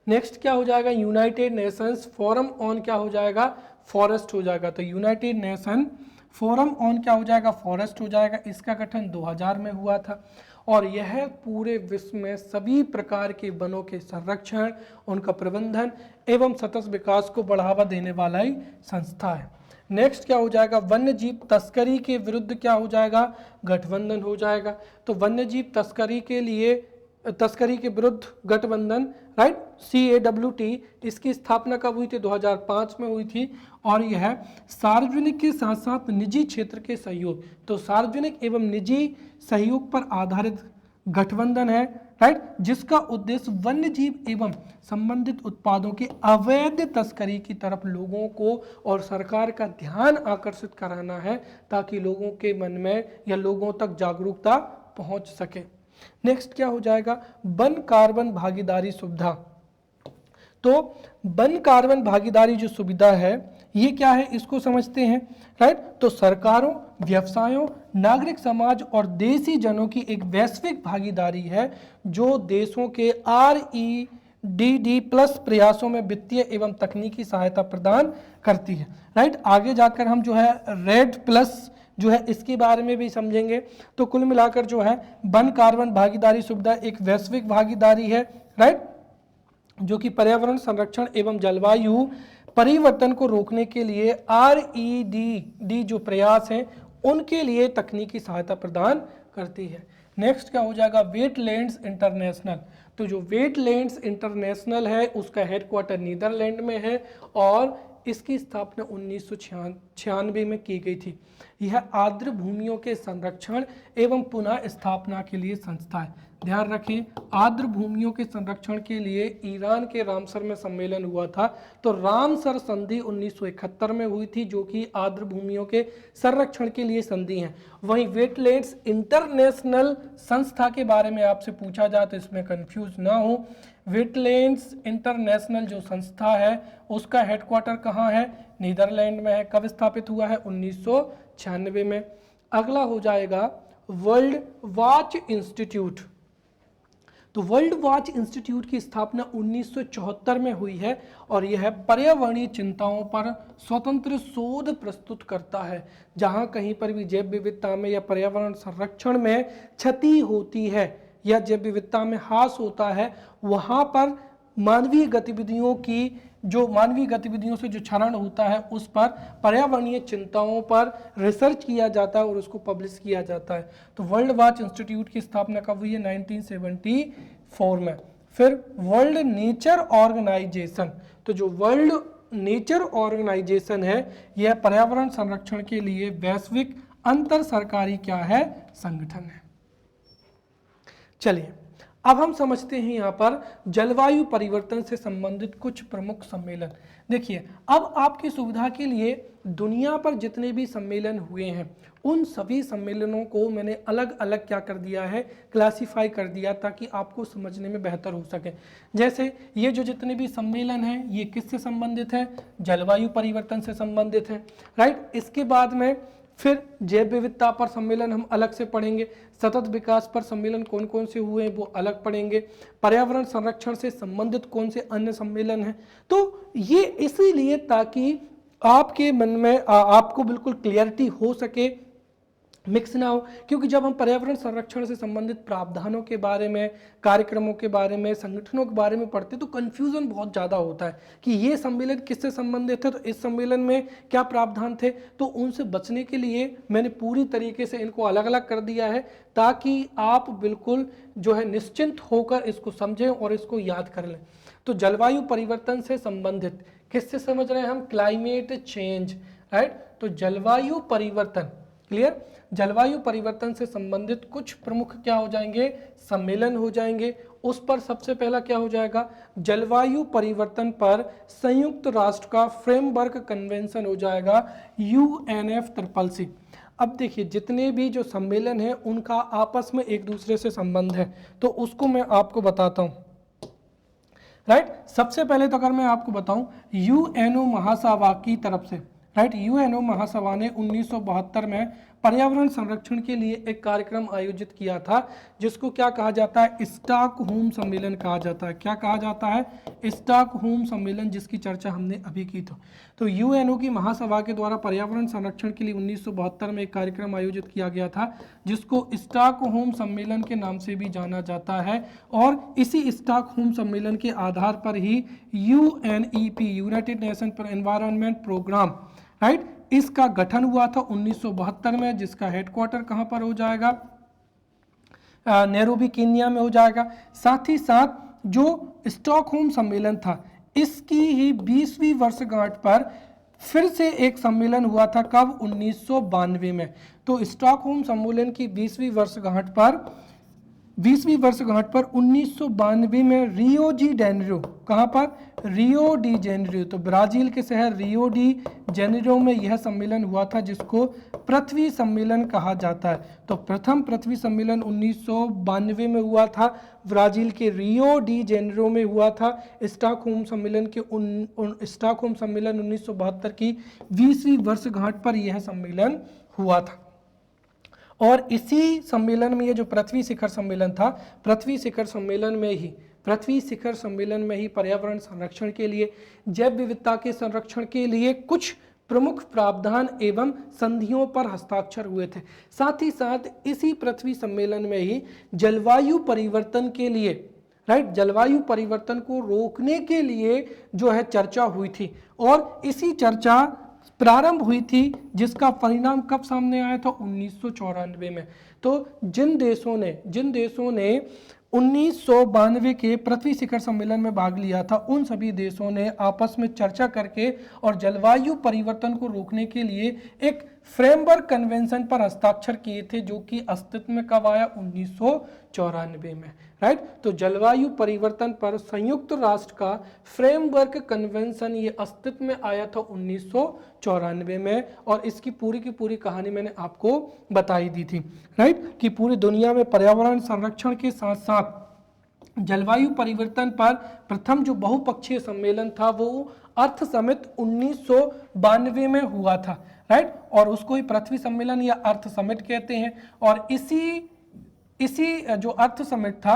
नेक्स्ट क्या हो जाएगा, यूनाइटेड नेशंस फोरम ऑन क्या हो जाएगा, फॉरेस्ट हो जाएगा। तो यूनाइटेड नेशन फोरम ऑन क्या हो जाएगा, फॉरेस्ट हो जाएगा। इसका गठन 2000 में हुआ था, और यह पूरे विश्व में सभी प्रकार के वनों के संरक्षण, उनका प्रबंधन एवं सतत विकास को बढ़ावा देने वाला ही संस्था है। नेक्स्ट क्या हो जाएगा, वन्य जीव तस्करी के विरुद्ध क्या हो जाएगा, गठबंधन हो जाएगा। तो वन्य जीव तस्करी के लिए तस्करी के विरुद्ध गठबंधन, राइट, CAWT, इसकी स्थापना कब हुई थी? 2005 में हुई थी। और यह सार्वजनिक के साथ साथ निजी क्षेत्र के सहयोग, तो सार्वजनिक एवं निजी सहयोग पर आधारित गठबंधन है, राइट, जिसका उद्देश्य वन्य जीव एवं संबंधित उत्पादों की अवैध तस्करी की तरफ लोगों को और सरकार का ध्यान आकर्षित कराना है, ताकि लोगों के मन में या लोगों तक जागरूकता पहुंच सके। नेक्स्ट क्या हो जाएगा? वन कार्बन भागीदारी सुविधा। तो वन कार्बन भागीदारी जो सुविधा है ये क्या है, इसको समझते हैं, राइट। तो सरकारों, व्यवसायों, नागरिक समाज और देशी जनों की एक वैश्विक भागीदारी है जो देशों के REDD+ प्रयासों में वित्तीय एवं तकनीकी सहायता प्रदान करती है, राइट। आगे जाकर हम जो है REDD+ जो है इसके बारे में भी समझेंगे। तो कुल मिलाकर जो है वन कार्बन भागीदारी सुविधा एक वैश्विक भागीदारी है, राइट, जो कि पर्यावरण संरक्षण एवं जलवायु परिवर्तन को रोकने के लिए REDD जो प्रयास हैं उनके लिए तकनीकी सहायता प्रदान करती है। नेक्स्ट क्या हो जाएगा? Wetlands international. तो जो वेटलैंड्स इंटरनेशनल है उसका हेडक्वार्टर नीदरलैंड में है और इसकी स्थापना 1996 में की गई थी। यह आर्द्र भूमियों के संरक्षण एवं पुनः स्थापना के लिए संस्था है। ध्यान रखें, आर्द्र भूमियों के संरक्षण के लिए ईरान के रामसर में सम्मेलन हुआ था। तो रामसर संधि 1971 में हुई थी, जो कि आर्द्र भूमियों के संरक्षण के लिए संधि है। वहीं वेटलैंड्स इंटरनेशनल संस्था के बारे में आपसे पूछा जाए तो इसमें कंफ्यूज ना हो। वेटलैंड्स इंटरनेशनल जो संस्था है उसका हेडक्वार्टर कहाँ है? नीदरलैंड में है। कब स्थापित हुआ है? 1996 में। अगला हो जाएगा वर्ल्ड वॉच इंस्टीट्यूट। तो वर्ल्ड वॉच इंस्टीट्यूट की स्थापना 1974 में हुई है और यह पर्यावरणीय चिंताओं पर स्वतंत्र शोध प्रस्तुत करता है। जहां कहीं पर भी जैव विविधता में या पर्यावरण संरक्षण में क्षति होती है या जैव विविधता में ह्रास होता है, वहां पर मानवीय गतिविधियों से जो क्षरण होता है उस पर पर्यावरणीय चिंताओं पर रिसर्च किया जाता है और उसको पब्लिश किया जाता है। तो वर्ल्ड वॉच इंस्टीट्यूट की स्थापना कब हुई है? 1974 में। फिर वर्ल्ड नेचर ऑर्गेनाइजेशन। तो जो वर्ल्ड नेचर ऑर्गेनाइजेशन है यह पर्यावरण संरक्षण के लिए वैश्विक अंतर सरकारी क्या है? संगठन है। चलिए अब हम समझते हैं यहाँ पर जलवायु परिवर्तन से संबंधित कुछ प्रमुख सम्मेलन। देखिए, अब आपकी सुविधा के लिए दुनिया पर जितने भी सम्मेलन हुए हैं उन सभी सम्मेलनों को मैंने अलग अलग क्या कर दिया है? क्लासिफाई कर दिया, ताकि आपको समझने में बेहतर हो सके। जैसे ये जो जितने भी सम्मेलन हैं ये किससे संबंधित है? जलवायु परिवर्तन से संबंधित है, राइट। इसके बाद में फिर जैव विविधता पर सम्मेलन हम अलग से पढ़ेंगे, सतत विकास पर सम्मेलन कौन कौन से हुए हैं वो अलग पढ़ेंगे, पर्यावरण संरक्षण से संबंधित कौन से अन्य सम्मेलन हैं। तो ये इसीलिए ताकि आपके मन में आपको बिल्कुल क्लियरिटी हो सके, मिक्स ना हो। क्योंकि जब हम पर्यावरण संरक्षण से संबंधित प्रावधानों के बारे में, कार्यक्रमों के बारे में, संगठनों के बारे में पढ़ते तो कंफ्यूजन बहुत ज़्यादा होता है कि ये सम्मेलन किससे संबंधित है, तो इस सम्मेलन में क्या प्रावधान थे। तो उनसे बचने के लिए मैंने पूरी तरीके से इनको अलग अलग कर दिया है, ताकि आप बिल्कुल जो है निश्चिंत होकर इसको समझें और इसको याद कर लें। तो जलवायु परिवर्तन से संबंधित किससे समझ रहे हैं हम? Climate change, right. तो जलवायु परिवर्तन, क्लियर। जलवायु परिवर्तन से संबंधित कुछ प्रमुख क्या हो जाएंगे? सम्मेलन हो जाएंगे। उस पर सबसे पहला क्या हो जाएगा? जलवायु परिवर्तन पर संयुक्त राष्ट्र का फ्रेमवर्क कन्वेंशन हो जाएगा, UNFCCC। अब देखिए, जितने भी जो सम्मेलन हैं उनका आपस में एक दूसरे से संबंध है, तो उसको मैं आपको बताता हूँ, राइट। सबसे पहले तो अगर मैं आपको बताऊं, UNO महासभा की तरफ से, राइट, UNO महासभा ने 1972 में पर्यावरण संरक्षण के लिए एक कार्यक्रम आयोजित किया था, जिसको क्या कहा जाता है? स्टॉकहोम सम्मेलन कहा जाता है। क्या कहा जाता है? स्टॉकहोम सम्मेलन, जिसकी चर्चा हमने अभी की थी। तो UNO की महासभा के द्वारा पर्यावरण संरक्षण के लिए 1972 में एक कार्यक्रम आयोजित किया गया था, जिसको स्टॉकहोम सम्मेलन के नाम से भी जाना जाता है। और इसी स्टॉकहोम सम्मेलन के आधार पर ही UNEP, United Nation for environment programme, right, इसका गठन हुआ था 1972 में, जिसका हेडक्वार्टर कहां पर हो जाएगा? नैरोबी केन्या में हो जाएगा। साथ ही साथ जो स्टॉकहोम सम्मेलन था, इसकी ही 20वीं वर्षगांठ पर फिर से एक सम्मेलन हुआ था। कब? 1992 में। तो स्टॉकहोम सम्मेलन की 20वीं वर्षगांठ पर 1992 में रियो डी जेनेरो, कहाँ पर? रियो डी जेनेरो, तो ब्राजील के शहर रियो डी जेनेरो में यह सम्मेलन हुआ था, जिसको पृथ्वी सम्मेलन कहा जाता है। तो प्रथम पृथ्वी सम्मेलन 1992 में हुआ था, ब्राजील के रियो डी जेनेरो में हुआ था। स्टॉकहोम सम्मेलन 1972 की 20वीं वर्षगांठ पर यह सम्मेलन हुआ था। और इसी सम्मेलन में, ये जो पृथ्वी शिखर सम्मेलन था, पृथ्वी शिखर सम्मेलन में ही पर्यावरण संरक्षण के लिए, जैव विविधता के संरक्षण के लिए कुछ प्रमुख प्रावधान एवं संधियों पर हस्ताक्षर हुए थे। साथ ही साथ इसी पृथ्वी सम्मेलन में ही जलवायु परिवर्तन के लिए, जलवायु परिवर्तन को रोकने के लिए जो है चर्चा हुई थी। और इसी चर्चा प्रारंभ हुई थी, जिसका परिणाम कब सामने आया था? 1994 में। तो जिन देशों ने 1992 के पृथ्वी शिखर सम्मेलन में भाग लिया था, उन सभी देशों ने आपस में चर्चा करके और जलवायु परिवर्तन को रोकने के लिए एक फ्रेमवर्क कन्वेंशन पर हस्ताक्षर किए थे, जो कि अस्तित्व में कब आया? 1994 में। तो जलवायु परिवर्तन पर संयुक्त राष्ट्र का फ्रेमवर्क कन्वेंशन ये अस्तित्व में आया था 1994 में। और इसकी पूरी की पूरी कहानी मैंने आपको बताई दी थी, कि पूरी दुनिया में पर्यावरण संरक्षण के साथ साथ जलवायु परिवर्तन पर प्रथम जो बहुपक्षीय सम्मेलन था, वो अर्थ समिट 1992 में हुआ था। और उसको ही पृथ्वी सम्मेलन या अर्थ समिट कहते हैं। और इसी जो अर्थ समिट था,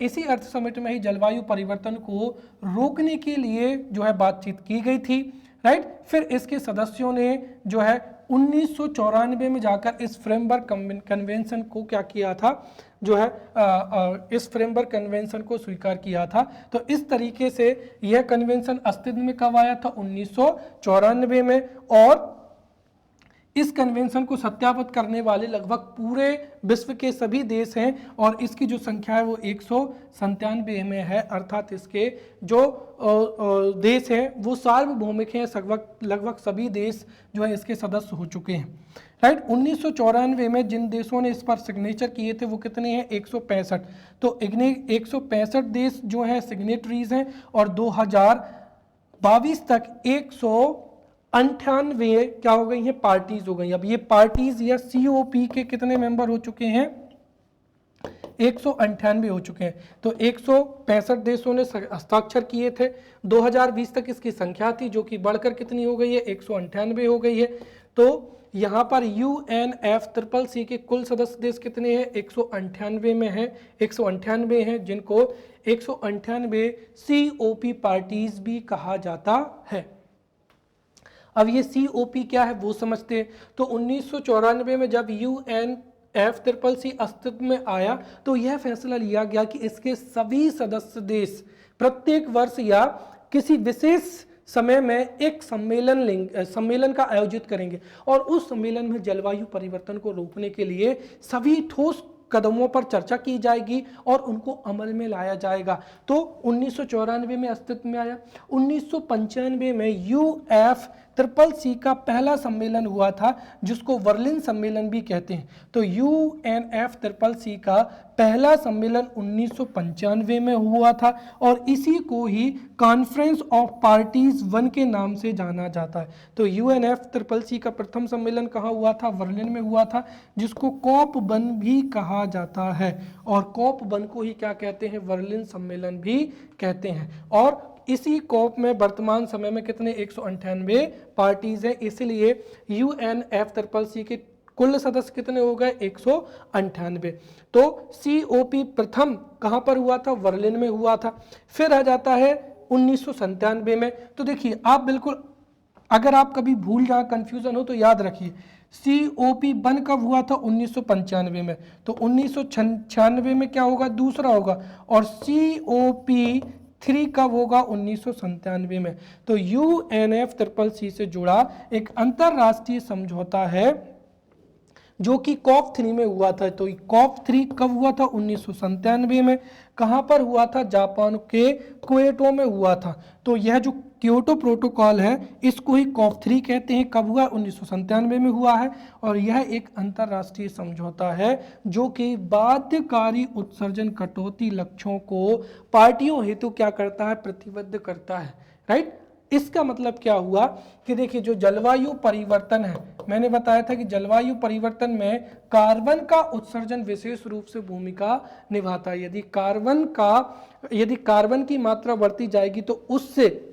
इसी अर्थ समिट में ही जलवायु परिवर्तन को रोकने के लिए जो है बातचीत की गई थी। फिर इसके सदस्यों ने जो है 1994 में जाकर इस फ्रेमवर्क कन्वेंशन को क्या किया था, जो है इस फ्रेमवर्क कन्वेंशन को स्वीकार किया था। तो इस तरीके से यह कन्वेंशन अस्तित्व में कब आया था? 1994 में। और इस कन्वेंशन को सत्यापित करने वाले लगभग पूरे विश्व के सभी देश हैं। और इसकी जो संख्या है वो 197 में है, अर्थात इसके जो देश हैं वो सार्वभौमिक हैं। लगभग सभी देश जो है इसके सदस्य हो चुके हैं। 1994 में जिन देशों ने इस पर सिग्नेचर किए थे वो कितने हैं? 165। तो 165 देश जो हैं सिग्नेटरीज हैं। और 2022 तक 198 क्या हो गई हैं? पार्टीज हो गई। अब ये पार्टीज या COP के कितने मेंबर हो चुके हैं? 198 हो चुके हैं। तो 165 देशों ने हस्ताक्षर किए थे। 2020 तक इसकी संख्या थी, जो कि बढ़कर कितनी हो गई है? 198 हो गई है। तो यहाँ पर UNFCCC के कुल सदस्य देश कितने हैं? 198 में है, 198 हैं, जिनको 198 COP पार्टीज भी कहा जाता है। अब ये COP क्या है वो समझते हैं। तो 1994 में जब UNFCCC अस्तित्व में आया, तो यह फैसला लिया गया कि इसके सभी सदस्य देश प्रत्येक वर्ष या किसी विशेष समय में एक सम्मेलन का आयोजित करेंगे। और उस सम्मेलन में जलवायु परिवर्तन को रोकने के लिए सभी ठोस कदमों पर चर्चा की जाएगी और उनको अमल में लाया जाएगा। तो 1994 में अस्तित्व में आया। 1995 में UNFCCC का पहला सम्मेलन हुआ था, जिसको बर्लिन सम्मेलन भी कहते हैं। तो UNFCCC का पहला सम्मेलन 1995 में हुआ था और इसी को ही कॉन्फ्रेंस ऑफ पार्टीज 1 के नाम से जाना जाता है। तो UNFCCC का प्रथम सम्मेलन कहाँ हुआ था? बर्लिन में हुआ था, जिसको COP1 भी कहा जाता है। और COP1 को ही क्या कहते हैं? बर्लिन सम्मेलन भी कहते हैं। और इसी COP में वर्तमान समय में कितने? 198 पार्टीज हैं। इसलिए UNFCCC के कुल सदस्य कितने हो गए? 198। तो COP प्रथम कहां पर हुआ था? बर्लिन में हुआ था। फिर आ जाता है 1997 में। तो देखिए आप बिल्कुल, अगर आप कभी भूल जाए, कंफ्यूजन हो, तो याद रखिए COP1 कब हुआ था? 1995 में। तो 1996 में क्या होगा? दूसरा होगा। और COP3 कब होगा? 1997 में। तो UNFCCC से जुड़ा एक अंतरराष्ट्रीय समझौता है, जो कि कॉप 3 में हुआ था। तो कॉप 3 कब हुआ था? 1997 में। कहां पर हुआ था? जापान के क्योटो में हुआ था। तो यह जो क्योटो प्रोटोकॉल है इसको ही कॉप 3 कहते हैं। कब हुआ? 1997 में हुआ है। और यह एक अंतरराष्ट्रीय समझौता है जो कि बाध्यकारी उत्सर्जन कटौती लक्ष्यों को पार्टियों हेतु क्या करता है? प्रतिबद्ध करता है। राइट। इसका मतलब क्या हुआ कि देखिए जो जलवायु परिवर्तन है, मैंने बताया था कि जलवायु परिवर्तन में कार्बन का उत्सर्जन विशेष रूप से भूमिका निभाता है। यदि कार्बन की मात्रा बढ़ती जाएगी तो उससे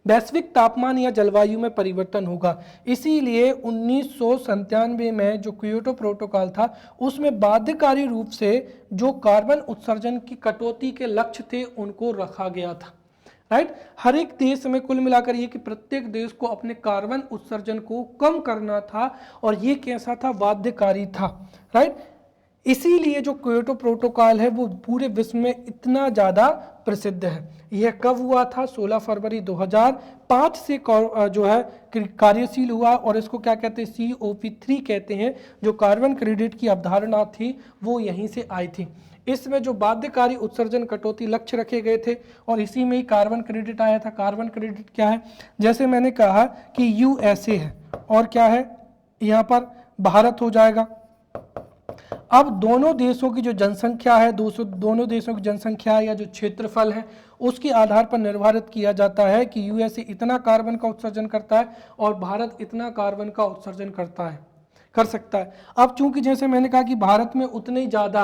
वैश्विक तापमान या जलवायु में परिवर्तन होगा। इसीलिए 1997 में जो क्योटो प्रोटोकॉल था उसमें बाध्यकारी रूप से जो कार्बन उत्सर्जन की कटौती के लक्ष्य थे उनको रखा गया था। राइट। हर एक देश में कुल मिलाकर ये कि प्रत्येक देश को अपने कार्बन उत्सर्जन को कम करना था और ये कैसा था? बाध्यकारी था। राइट। इसीलिए जो क्योटो प्रोटोकॉल है वो पूरे विश्व में इतना ज़्यादा प्रसिद्ध है। यह कब हुआ था? 16 फरवरी 2005 से जो है कार्यशील हुआ और इसको क्या कहते हैं? COP3 कहते हैं। जो कार्बन क्रेडिट की अवधारणा थी वो यहीं से आई थी। इसमें जो बाध्यकारी उत्सर्जन कटौती लक्ष्य रखे गए थे और इसी में ही कार्बन क्रेडिट आया था। कार्बन क्रेडिट क्या है? जैसे मैंने कहा कि USA है और क्या है? यहाँ पर भारत हो जाएगा। अब दोनों देशों की जो जनसंख्या है, दोनों देशों की जनसंख्या या जो क्षेत्रफल है उसके आधार पर निर्धारित किया जाता है कि USA इतना कार्बन का उत्सर्जन करता है और भारत इतना कार्बन का उत्सर्जन कर सकता है। अब चूंकि जैसे मैंने कहा कि भारत में उतने ज़्यादा,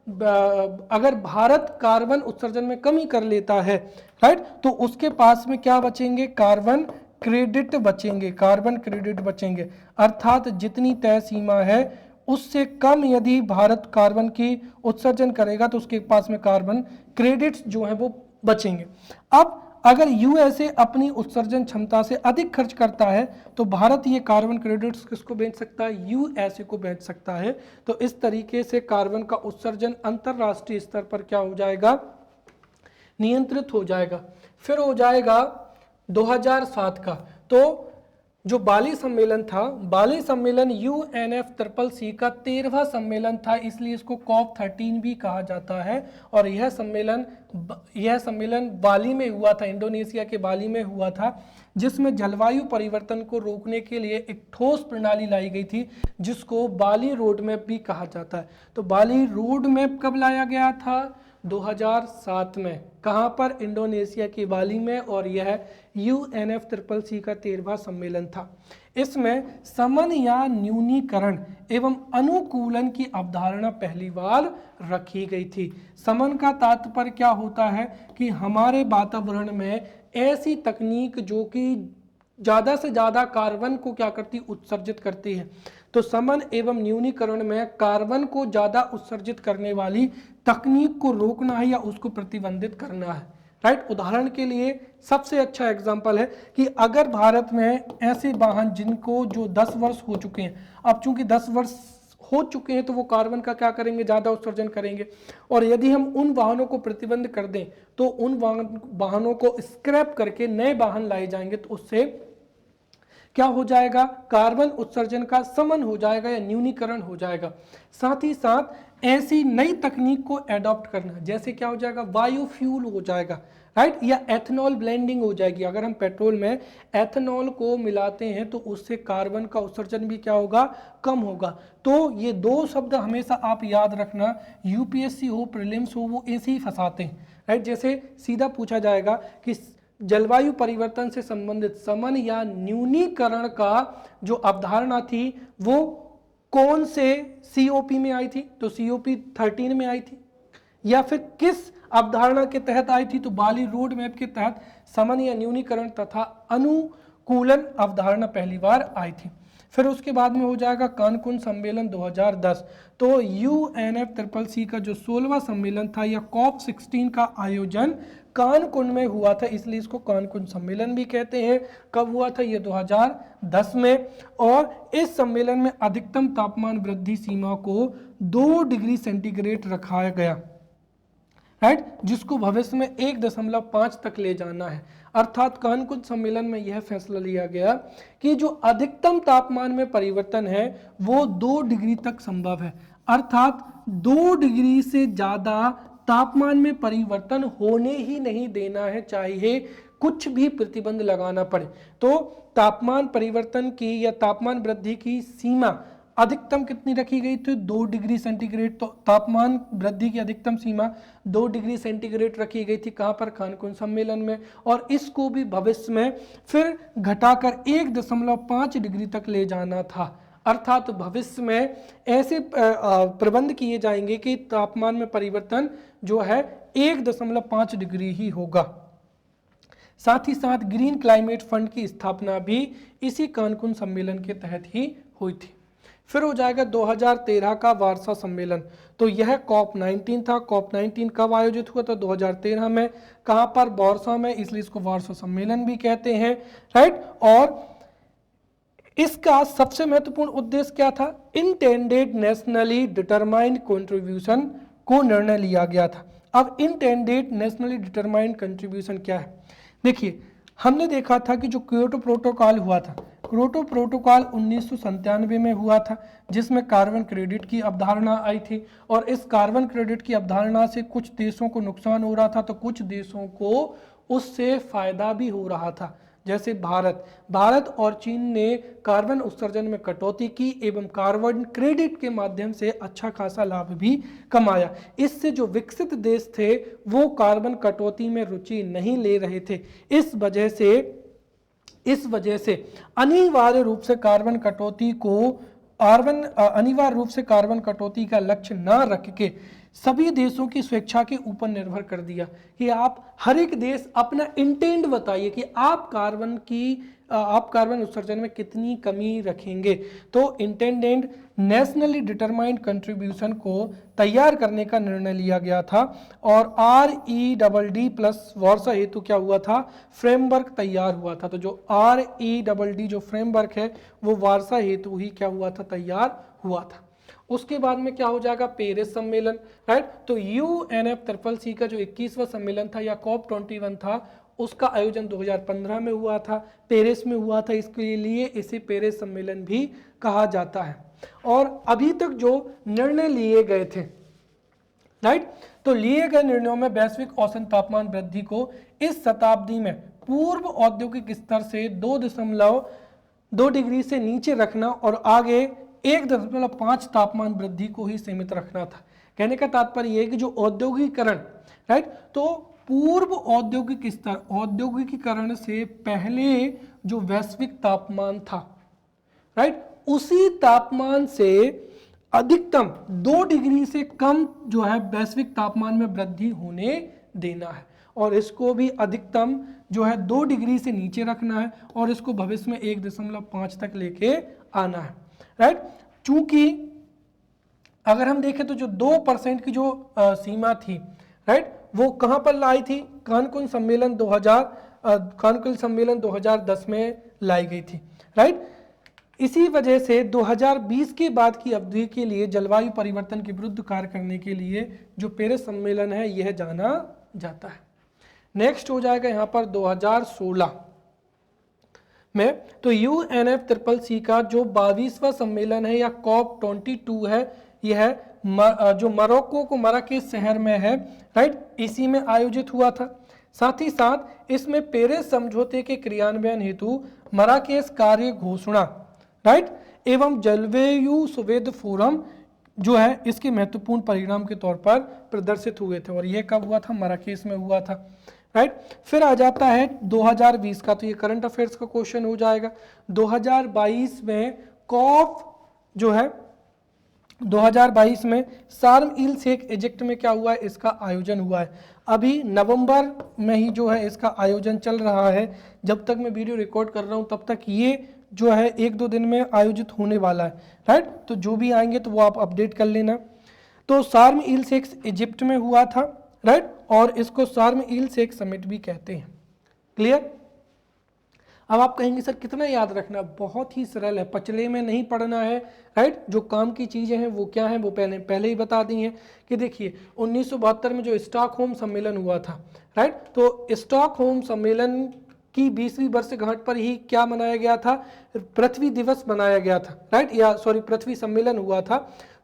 अगर भारत कार्बन उत्सर्जन में कमी कर लेता है, राइट, तो उसके पास में क्या बचेंगे? कार्बन क्रेडिट बचेंगे। कार्बन क्रेडिट बचेंगे अर्थात जितनी तय सीमा है उससे कम यदि भारत कार्बन की उत्सर्जन करेगा तो उसके पास में कार्बन क्रेडिट्स जो है वो बचेंगे। अब अगर USA अपनी उत्सर्जन क्षमता से अधिक खर्च करता है तो भारत ये कार्बन क्रेडिट्स किसको बेच सकता है? USA को बेच सकता है। तो इस तरीके से कार्बन का उत्सर्जन अंतरराष्ट्रीय स्तर पर क्या हो जाएगा? नियंत्रित हो जाएगा। फिर हो जाएगा 2007 का। तो जो बाली सम्मेलन था, बाली सम्मेलन UNFCCC का 13वां सम्मेलन था, इसलिए इसको COP 13 भी कहा जाता है। और यह सम्मेलन बाली में हुआ था, इंडोनेशिया के बाली में हुआ था, जिसमें जलवायु परिवर्तन को रोकने के लिए एक ठोस प्रणाली लाई गई थी जिसको बाली रोड मैप भी कहा जाता है। तो बाली रोड मैप कब लाया गया था? 2007 में। कहां पर? इंडोनेशिया की बाली में। और यह UNFCCC का 13वां सम्मेलन था। इसमें समन या न्यूनीकरण एवं अनुकूलन की अवधारणा पहली बार रखी गई थी। समन का तात्पर्य क्या होता है कि हमारे वातावरण में ऐसी तकनीक जो कि ज़्यादा से ज़्यादा कार्बन को क्या करती? उत्सर्जित करती है। तो समन एवं न्यूनीकरण में कार्बन को ज़्यादा उत्सर्जित करने वाली तकनीक को रोकना है या उसको प्रतिबंधित करना है। राइट। उदाहरण के लिए सबसे अच्छा एग्जांपल है कि अगर भारत में ऐसे वाहन जिनको जो 10 वर्ष हो चुके हैं, अब चूंकि 10 वर्ष हो चुके हैं तो वो कार्बन का क्या करेंगे? ज़्यादा उत्सर्जन करेंगे। और यदि हम उन वाहनों को प्रतिबंध कर दें तो उन वाहनों को स्क्रैप करके नए वाहन लाए जाएंगे तो उससे क्या हो जाएगा? कार्बन उत्सर्जन का समन हो जाएगा या न्यूनीकरण हो जाएगा। साथ ही साथ ऐसी नई तकनीक को एडॉप्ट करना, जैसे क्या हो जाएगा? बायोफ्यूल हो जाएगा। राइट। या एथेनॉल ब्लेंडिंग हो जाएगी। अगर हम पेट्रोल में एथेनॉल को मिलाते हैं तो उससे कार्बन का उत्सर्जन भी क्या होगा? कम होगा। तो ये दो शब्द हमेशा आप याद रखना, UPSC हो, प्रीलिम्स हो, वो ऐसे ही फंसाते हैं। राइट। जैसे सीधा पूछा जाएगा कि जलवायु परिवर्तन से संबंधित समन या न्यूनीकरण का जो अवधारणा थी वो कौन से COP में आई थी? तो COP 13 में आई थी। या फिर किस अवधारणा के तहत आई थी? तो बाली रोड मैप के तहत समन या न्यूनीकरण तथा अनुकूलन अवधारणा पहली बार आई थी। फिर उसके बाद में हो जाएगा कानकुन सम्मेलन 2010। तो UNFCCC का जो 16वां सम्मेलन था या COP 16 का आयोजन कानकुन में हुआ था, इसलिए इसको कानकुन सम्मेलन भी कहते हैं। कब हुआ था? ये 2010 में। और इस सम्मेलन में अधिकतम तापमान वृद्धि सीमा को 2 डिग्री सेंटीग्रेड रखा गया। राइट। जिसको भविष्य में 1.5 तक ले जाना है। अर्थात कानकुन सम्मेलन में यह फैसला लिया गया कि जो अधिकतम तापमान में परिवर्तन है वो 2 डिग्री तक संभव है, अर्थात 2 डिग्री से ज्यादा तापमान में परिवर्तन होने ही नहीं देना है, चाहे कुछ भी प्रतिबंध लगाना पड़े। तो तापमान परिवर्तन की या तापमान वृद्धि की सीमा अधिकतम कितनी रखी गई थी? 2 डिग्री सेंटीग्रेड। तो तापमान वृद्धि की अधिकतम सीमा 2 डिग्री सेंटीग्रेड रखी गई थी, कहां पर? कानकुन सम्मेलन में। और इसको भी भविष्य में फिर घटाकर 1.5 डिग्री तक ले जाना था, अर्थात भविष्य में ऐसे प्रबंध किए जाएंगे कि तापमान में परिवर्तन जो है 1.5 डिग्री ही होगा। साथ ही साथ ग्रीन क्लाइमेट फंड की स्थापना भी इसी कानकुन सम्मेलन के तहत ही हुई थी। फिर हो जाएगा 2013 का वार्सा सम्मेलन। तो यह COP19 था। COP19 कब आयोजित हुआ था? 2013 में। कहां पर? वार्सा में, इसलिए इसको वार्सा सम्मेलन भी कहते हैं, राइट। और इसका सबसे महत्वपूर्ण उद्देश्य क्या था? इंटेंडेड नेशनली डिटरमाइंड कंट्रीब्यूशन को निर्णय लिया गया था। अब इंटेंडेड नेशनली डिटरमाइंड कंट्रीब्यूशन क्या है? देखिए, हमने देखा था कि जो क्योटो प्रोटोकॉल हुआ था, क्योटो प्रोटोकॉल 1997 में हुआ था, जिसमें कार्बन क्रेडिट की अवधारणा आई थी। और इस कार्बन क्रेडिट की अवधारणा से कुछ देशों को नुकसान हो रहा था, तो कुछ देशों को उससे फायदा भी हो रहा था। जैसे भारत और चीन ने कार्बन उत्सर्जन में कटौती की एवं कार्बन क्रेडिट के माध्यम से अच्छा खासा लाभ भी कमाया। इससे जो विकसित देश थे वो कार्बन कटौती में रुचि नहीं ले रहे थे। इस वजह से अनिवार्य रूप से कार्बन कटौती का लक्ष्य न रख के सभी देशों की स्वेच्छा के ऊपर निर्भर कर दिया कि आप हर एक देश अपना इंटेंट बताइए कि आप कार्बन उत्सर्जन में कितनी कमी रखेंगे। तो इंटेंडेड नेशनली डिटरमाइंड कंट्रीब्यूशन को तैयार करने का निर्णय लिया गया था। और REDD प्लस वार्सा हेतु क्या हुआ था? फ्रेमवर्क तैयार हुआ था। तो जो REDD जो फ्रेमवर्क है वो वार्सा हेतु ही क्या हुआ था? तैयार हुआ था। उसके बाद में क्या हो जाएगा? पेरिस सम्मेलन, राइट। तो UNFCCC का जो 21वां सम्मेलन था या COP21 था, उसका आयोजन 2015 में हुआ था, पेरिस में हुआ था। इसके लिए इसे पेरिस सम्मेलन भी कहा जाता है। और अभी तक जो निर्णय लिए गए थे, राइट, तो लिए गए निर्णयों में वैश्विक औसत तापमान वृद्धि को इस शताब्दी में पूर्व औद्योगिक स्तर से 2.2 डिग्री से नीचे रखना और आगे 1.5 तापमान वृद्धि को ही सीमित रखना था। कहने का तात्पर्य यह है कि जो औद्योगिकरण, राइट, तो पूर्व औद्योगिक स्तर, औद्योगिकीकरण से पहले जो वैश्विक तापमान था, राइट, उसी तापमान से अधिकतम 2 डिग्री से कम जो है वैश्विक तापमान में वृद्धि होने देना है। और इसको भी अधिकतम जो है 2 डिग्री से नीचे रखना है और इसको भविष्य में 1.5 तक लेके आना है, राइट। चूंकि अगर हम देखें तो जो 2% की जो सीमा थी, राइट, वो कहां पर लाई थी? कानकुन सम्मेलन 2010 में लाई गई थी, राइट। इसी वजह से 2020 के बाद की अवधि के लिए जलवायु परिवर्तन के विरुद्ध कार्य करने के लिए जो पेरिस सम्मेलन है यह जाना जाता है। नेक्स्ट हो जाएगा यहां पर 2016 में, तो UNFCCC का जो 22वां सम्मेलन है या COP22 है, यह जो मोरक्को को मराकेश शहर में है, राइट, इसी में आयोजित हुआ था। साथ ही साथ इसमें पेरिस समझौते के क्रियान्वयन हेतु मराकेश कार्य घोषणा, राइट, एवं जलवायु सुवेद फोरम जो है इसके महत्वपूर्ण परिणाम के तौर पर प्रदर्शित हुए थे। और यह कब हुआ था? मराकेश में हुआ था, राइट। फिर आ जाता है 2020 का, तो ये करंट अफेयर्स का क्वेश्चन हो जाएगा। 2022 में कॉप जो है 2022 में शार्म इल शेख इजिप्ट में क्या हुआ है? इसका आयोजन हुआ है। अभी नवंबर में ही जो है इसका आयोजन चल रहा है। जब तक मैं वीडियो रिकॉर्ड कर रहा हूं तब तक ये जो है 1-2 दिन में आयोजित होने वाला है, राइट। तो जो भी आएंगे तो वो आप अपडेट कर लेना। तो शार्म इल शेख इजिप्ट में हुआ था, राइट, और इसको शार्म इल शेख समिट भी कहते हैं। क्लियर? अब आप कहेंगे सर कितना याद रखना? बहुत ही सरल है, पचले में नहीं पढ़ना है, राइट। जो काम की चीजें हैं वो क्या हैं वो पहले ही बता दी हैं कि देखिए 1972 में जो स्टॉकहोम सम्मेलन हुआ था, राइट, तो स्टॉकहोम सम्मेलन की 20वीं वर्षगांठ पर ही क्या मनाया गया था, पृथ्वी दिवस मनाया गया था, राइट, या सॉरी पृथ्वी सम्मेलन हुआ था।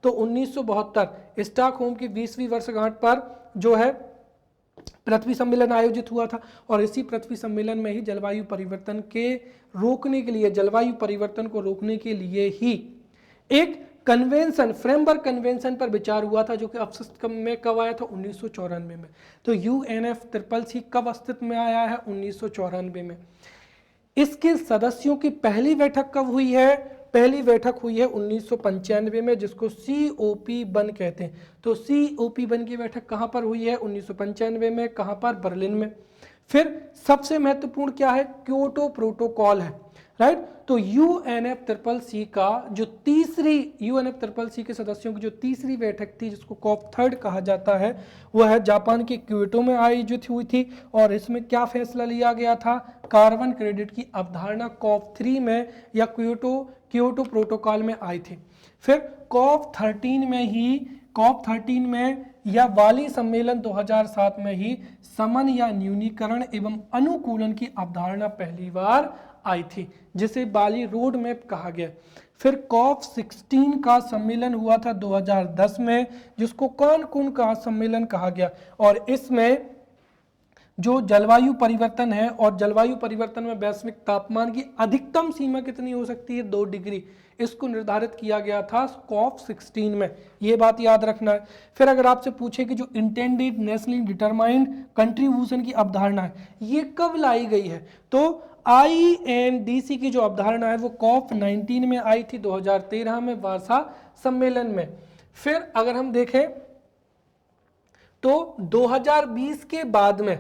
तो 1972 स्टॉकहोम की 20वीं वर्षगांठ पर जो है पृथ्वी सम्मेलन आयोजित हुआ था, और इसी पृथ्वी सम्मेलन में ही जलवायु परिवर्तन के रोकने के लिए, जलवायु परिवर्तन को रोकने के लिए ही एक कन्वेंशन, फ्रेमवर्क कन्वेंशन पर विचार हुआ था, जो कि अस्तित्व में कब आया था, 1994 में। तो UNFCCC कब अस्तित्व में आया है, 1994 में। इसके सदस्यों की पहली बैठक कब हुई है, पहली बैठक हुई है 1995 में, जिसको COP1 कहते हैं। तो COP1 की बैठक कहाँ पर हुई है, 1995 में, कहाँ पर, बर्लिन में। फिर सबसे महत्वपूर्ण क्या है, क्योटो प्रोटोकॉल है, राइट। तो UNFCCC का जो तीसरी, UNFCCC के सदस्यों की जो तीसरी बैठक थी, जिसको COP3 कहा जाता है, वह है जापान के क्योटो में आयोजित हुई थी। और इसमें क्या फैसला लिया गया था, कार्बन क्रेडिट की अवधारणा COP3 में या क्योटो प्रोटोकॉल में आई थी। फिर COP13 में या बाली सम्मेलन 2007 में ही समन या न्यूनीकरण एवं अनुकूलन की अवधारणा पहली बार आई थी, जिसे बाली रोड मैप कहा गया। फिर COP16 का सम्मेलन हुआ था 2010 में, जिसको कानकुन का सम्मेलन कहा गया। और इसमें जो जलवायु परिवर्तन है, और जलवायु परिवर्तन में वैश्विक तापमान की अधिकतम सीमा कितनी हो सकती है, 2 डिग्री, इसको निर्धारित किया गया था COP16 में, ये बात याद रखना है। फिर अगर आपसे पूछे कि जो इंटेंडेड नेशनली डिटरमाइंड कंट्रीब्यूशन की अवधारणा है, ये कब लाई गई है, तो INDC की जो अवधारणा है वो COP19 में आई थी, 2013 में वार्सा सम्मेलन में। फिर अगर हम देखें तो 2020 के बाद में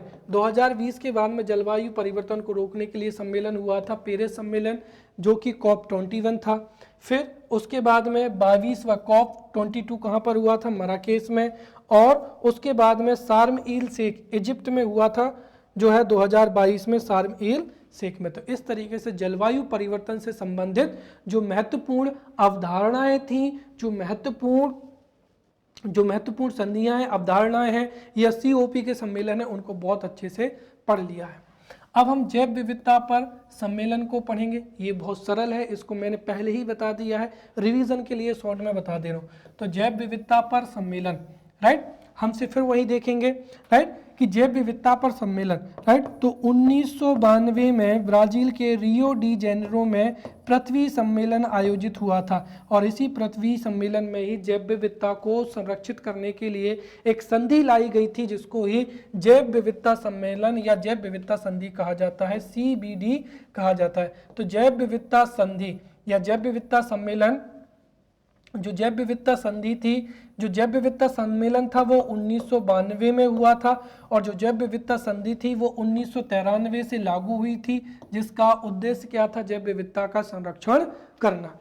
जलवायु परिवर्तन को रोकने के लिए सम्मेलन हुआ था, पेरिस सम्मेलन, जो कि COP21 था। फिर उसके बाद में 22वां COP22 कहाँ पर हुआ था, मराकेश में। और उसके बाद में शार्म इल शेख इजिप्ट में हुआ था, जो है 2022 में शार्म इल शेख में। तो इस तरीके से जलवायु परिवर्तन से संबंधित जो महत्वपूर्ण अवधारणाएं थी, जो महत्वपूर्ण संधियां हैं, अवधारणाएं हैं, या COP के सम्मेलन है, उनको बहुत अच्छे से पढ़ लिया है। अब हम जैव विविधता पर सम्मेलन को पढ़ेंगे। ये बहुत सरल है, इसको मैंने पहले ही बता दिया है, रिवीजन के लिए शॉर्ट में बता दे रहा हूँ। तो जैव विविधता पर सम्मेलन, राइट, हमसे फिर वही देखेंगे, राइट, कि जैव विविधता पर सम्मेलन, राइट। तो 1992 में ब्राजील के रियो डी जेनेरो में पृथ्वी सम्मेलन आयोजित हुआ था, और इसी पृथ्वी सम्मेलन में ही जैव विविधता को संरक्षित करने के लिए एक संधि लाई गई थी, जिसको ही जैव विविधता सम्मेलन या जैव विविधता संधि कहा जाता है, CBD कहा जाता है। तो जैव विविधता संधि या जैव विविधता सम्मेलन, जो जैव विविधता संधि थी, जो जैव विविधता सम्मेलन था वो 1992 में हुआ था, और जो जैव विविधता संधि थी वो 1993 से लागू हुई थी, जिसका उद्देश्य क्या था, जैव विविधता का संरक्षण करना।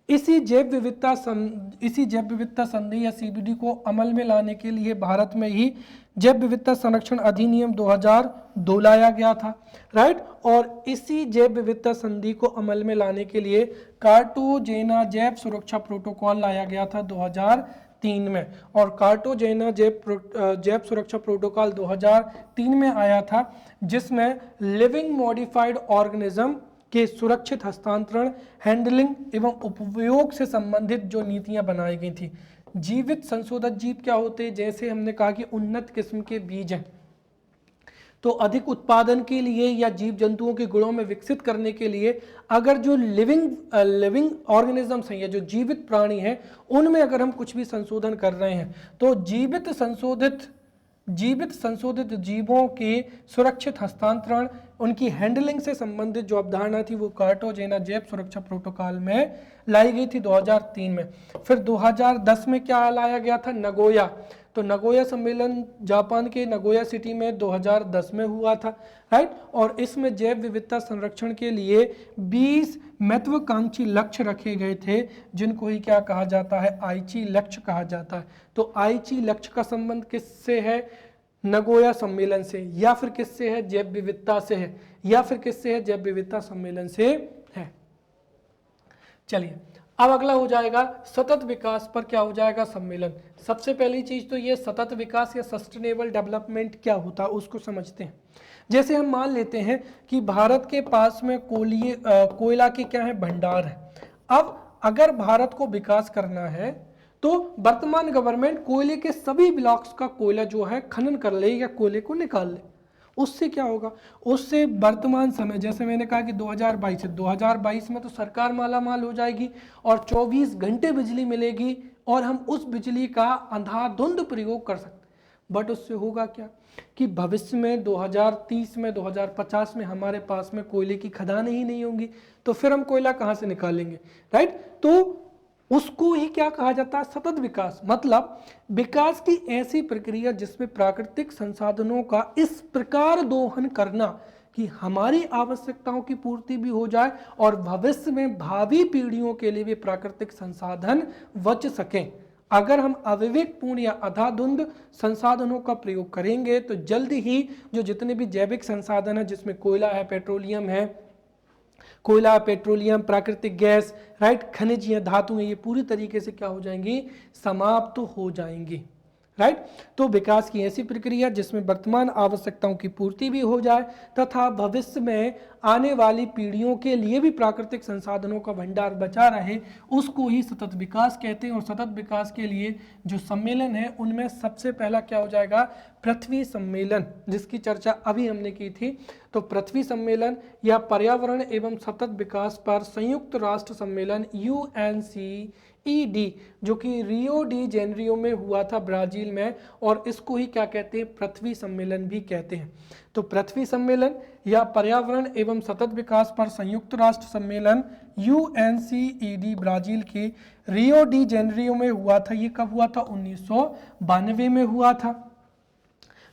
इसी जैव विविधता संधि या CBD को अमल में लाने के लिए भारत में ही जैव विविधता संरक्षण अधिनियम 2002 लाया गया था, राइट। और इसी जैव विविधता संधि को अमल में लाने के लिए कार्टागेना जैव सुरक्षा प्रोटोकॉल लाया गया था 2003 में, और कार्टागेना जैव सुरक्षा प्रोटोकॉल 2003 में आया था, जिसमें लिविंग मॉडिफाइड ऑर्गेनिज्म के सुरक्षित हस्तांतरण, हैंडलिंग एवं उपयोग से संबंधित जो नीतियां बनाई गई थी। जीवित संशोधित जीव क्या होते हैं, जैसे हमने कहा कि उन्नत किस्म के बीज हैं, तो अधिक उत्पादन के लिए या जीव जंतुओं के गुणों में विकसित करने के लिए अगर जो लिविंग ऑर्गेनिजम्स हैं या जो जीवित प्राणी हैं, उनमें अगर हम कुछ भी संशोधन कर रहे हैं, तो जीवित संशोधित जीवों के सुरक्षित हस्तांतरण, उनकी हैंडलिंग से संबंधित जो अवधारणा थी वो कार्टागेना जैव सुरक्षा प्रोटोकॉल में लाई गई थी 2003 में। फिर 2010 में क्या लाया गया था, नगोया। तो नगोया सम्मेलन जापान के नगोया सिटी में 2010 में हुआ था, राइट। और इसमें जैव विविधता संरक्षण के लिए 20 महत्वाकांक्षी लक्ष्य रखे गए थे, जिनको ही क्या कहा जाता है, आईची लक्ष्य कहा जाता है। तो आईची लक्ष्य का संबंध किससे है, नगोया सम्मेलन से, या फिर किससे है, जैव विविधता से है, या फिर किससे है, जैव विविधता सम्मेलन से है। चलिए अब अगला हो जाएगा सतत विकास पर क्या हो जाएगा सम्मेलन। सबसे पहली चीज तो ये सतत विकास या सस्टेनेबल डेवलपमेंट क्या होता है उसको समझते हैं। जैसे हम मान लेते हैं कि भारत के पास में कोयला के क्या है भंडार है। अब अगर भारत को विकास करना है तो वर्तमान गवर्नमेंट कोयले के सभी ब्लॉक्स का कोयला जो है खनन कर ले या कोयले को निकाल ले। उससे क्या होगा, उससे वर्तमान समय जैसे मैंने कहा कि 2022 है, 2022 में तो सरकार माला माल हो जाएगी और 24 घंटे बिजली मिलेगी और हम उस बिजली का अंधाधुंध प्रयोग कर सकते। बट उससे होगा क्या कि भविष्य में 2030 में 2050 में हमारे पास में कोयले की खदानें ही नहीं होंगी, तो फिर हम कोयला कहाँ से निकालेंगे, राइट। तो उसको ही क्या कहा जाता है, सतत विकास। मतलब विकास की ऐसी प्रक्रिया जिसमें प्राकृतिक संसाधनों का इस प्रकार दोहन करना कि हमारी आवश्यकताओं की पूर्ति भी हो जाए और भविष्य में भावी पीढ़ियों के लिए भी प्राकृतिक संसाधन बच सकें। अगर हम अविवेकपूर्ण या अंधाधुंध संसाधनों का प्रयोग करेंगे तो जल्द ही जो जितने भी जैविक संसाधन है, जिसमें कोयला है, पेट्रोलियम है, कोयला, पेट्रोलियम, प्राकृतिक गैस, राइट, खनिज या धातु है, ये पूरी तरीके से क्या हो जाएंगी, समाप्त तो हो जाएंगी, राइट। तो विकास की ऐसी प्रक्रिया जिसमें वर्तमान आवश्यकताओं की पूर्ति भी हो जाए तथा भविष्य में आने वाली पीढ़ियों के लिए भी प्राकृतिक संसाधनों का भंडार बचा रहे, उसको ही सतत विकास कहते हैं। और सतत विकास के लिए जो सम्मेलन है उनमें सबसे पहला क्या हो जाएगा, पृथ्वी सम्मेलन, जिसकी चर्चा अभी हमने की थी। तो पृथ्वी सम्मेलन या पर्यावरण एवं सतत विकास पर संयुक्त राष्ट्र सम्मेलन UNCED, जो कि रियो डी जेनेरियो में हुआ था ब्राजील में, और इसको ही क्या कहते हैं, पृथ्वी सम्मेलन भी कहते हैं। तो पृथ्वी सम्मेलन या पर्यावरण एवं सतत विकास पर संयुक्त राष्ट्र सम्मेलन UNCED ब्राजील के रियो डी जेनेरियो में हुआ था। ये कब हुआ था, 1992 में हुआ था,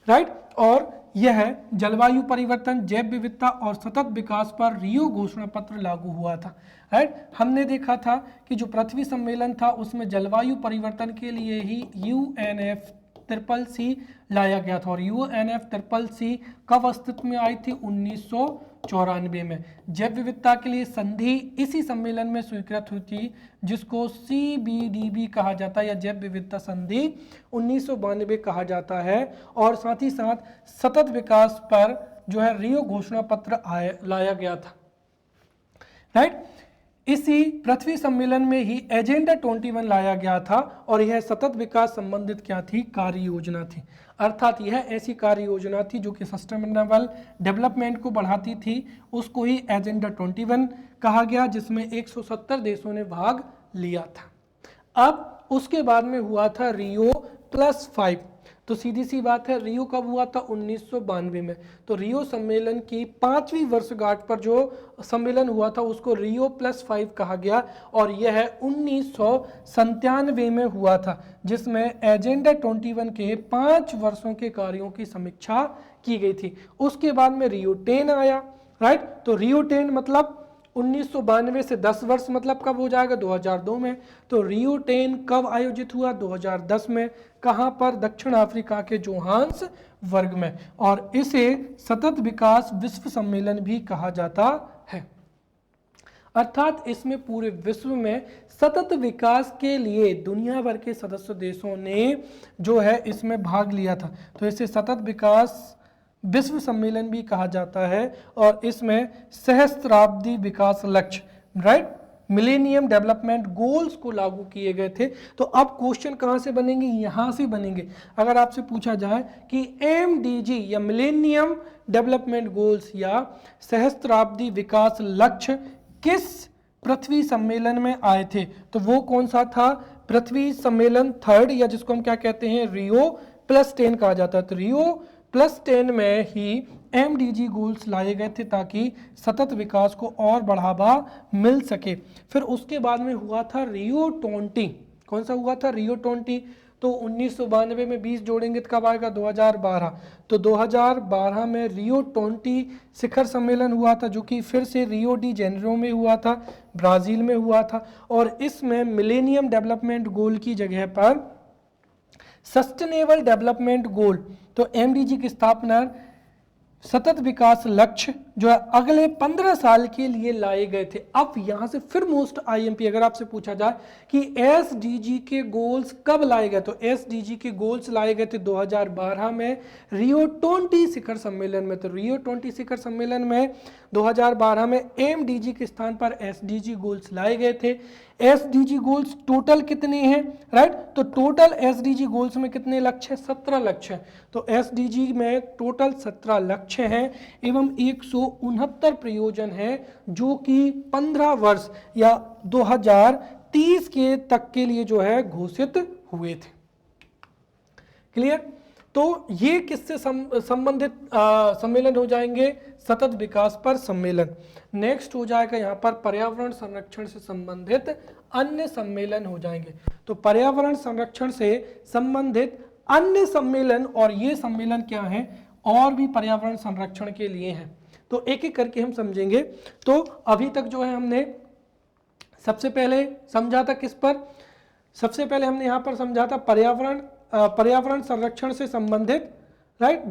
राइट। और यह जलवायु परिवर्तन, जैव विविधता और सतत विकास पर रियो घोषणा पत्र लागू हुआ था, राइट। हमने देखा था कि जो पृथ्वी सम्मेलन था उसमें जलवायु परिवर्तन के लिए ही UNFCCC लाया गया था। और UNFCCC कब अस्तित्व में आई थी, 1994 में। जैव विविधता के लिए संधि इसी सम्मेलन में स्वीकृत हुई थी, जिसको CBDB कहा जाता है या जैव विविधता संधि 1992 कहा जाता है। और साथ ही साथ सतत विकास पर जो है रियो घोषणा पत्र लाया गया था, राइट। इसी पृथ्वी सम्मेलन में ही एजेंडा 21 लाया गया था और यह सतत विकास संबंधित क्या थी, कार्य योजना थी। अर्थात यह ऐसी कार्य योजना थी जो कि सस्टेनेबल डेवलपमेंट को बढ़ाती थी, उसको ही एजेंडा 21 कहा गया, जिसमें 170 देशों ने भाग लिया था। अब उसके बाद में हुआ था Rio+5। तो सीधी सी बात है, रियो कब हुआ था, 1992 में। तो रियो सम्मेलन की 5वीं वर्षगांठ पर जो सम्मेलन हुआ था उसको Rio+5 कहा गया और यह 1997 में हुआ था, जिसमें एजेंडा 21 के 5 वर्षों के कार्यों की समीक्षा की गई थी। उसके बाद में Rio10 आया, राइट। तो Rio10 मतलब 1992 से 10 वर्ष, मतलब कब हो जाएगा, 2002 में। तो Rio10 कब आयोजित हुआ, 2010 में। कहाँ पर, दक्षिण अफ्रीका के जोहान्सबर्ग में। और इसे सतत विकास विश्व सम्मेलन भी कहा जाता है। अर्थात इसमें पूरे विश्व में सतत विकास के लिए दुनिया भर के सदस्य देशों ने जो है इसमें भाग लिया था। तो इसे सतत विकास विश्व सम्मेलन भी कहा जाता है और इसमें सहस्त्राब्दी विकास लक्ष्य, राइट, मिलेनियम डेवलपमेंट गोल्स को लागू किए गए थे। तो अब क्वेश्चन कहां से बनेंगे, यहां से बनेंगे। अगर आपसे पूछा जाए कि MDG या मिलेनियम डेवलपमेंट गोल्स या सहस्त्राब्दी विकास लक्ष्य किस पृथ्वी सम्मेलन में आए थे, तो वो कौन सा था, पृथ्वी सम्मेलन 3rd, या जिसको हम क्या कहते हैं, Rio+10 कहा जाता है। तो Rio+10 में ही MDG गोल्स लाए गए थे ताकि सतत विकास को और बढ़ावा मिल सके। फिर उसके बाद में हुआ था Rio20। कौन सा हुआ था, Rio20। तो 1992 में 20 जोड़ेंगे तो कब आएगा, 2012। तो 2012 में Rio20 शिखर सम्मेलन हुआ था, जो कि फिर से रियो डी जेनेरियो में हुआ था, ब्राजील में हुआ था। और इसमें मिलेनियम डेवलपमेंट गोल की जगह पर सस्टेनेबल डेवलपमेंट गोल, तो MDG की स्थापना सतत विकास लक्ष्य जो है अगले 15 साल के लिए लाए गए थे। अब यहां से फिर मोस्ट आईएमपी अगर आपसे पूछा जाए कि एसडीजी के गोल्स कब लाए गए, तो एसडीजी के गोल्स लाए गए थे 2012 में रियो 20 शिखर सम्मेलन में। तो रियो 20 शिखर सम्मेलन में 2012 में एमडीजी के स्थान पर एसडीजी गोल्स लाए गए थे। एसडीजी गोल्स टोटल कितने हैं, राइट? तो टोटल एसडीजी गोल्स में कितने लक्ष्य हैं? 17 लक्ष्य हैं। तो एसडीजी में टोटल 17 लक्ष्य हैं एवं 169 प्रयोजन हैं जो कि 15 वर्ष या 2030 के तक के लिए जो है घोषित हुए थे। क्लियर? तो ये किससे संबंधित सम्मेलन हो जाएंगे? सतत विकास पर सम्मेलन। नेक्स्ट हो जाएगा यहाँ पर पर्यावरण संरक्षण से संबंधित अन्य सम्मेलन हो जाएंगे। तो पर्यावरण संरक्षण से संबंधित अन्य सम्मेलन, और ये सम्मेलन क्या है, और भी पर्यावरण संरक्षण के लिए हैं। तो एक एक करके हम समझेंगे। तो अभी तक जो है हमने सबसे पहले समझा था किस पर? सबसे पहले हमने यहाँ पर समझा था पर्यावरण संरक्षण से संबंधित, राइट,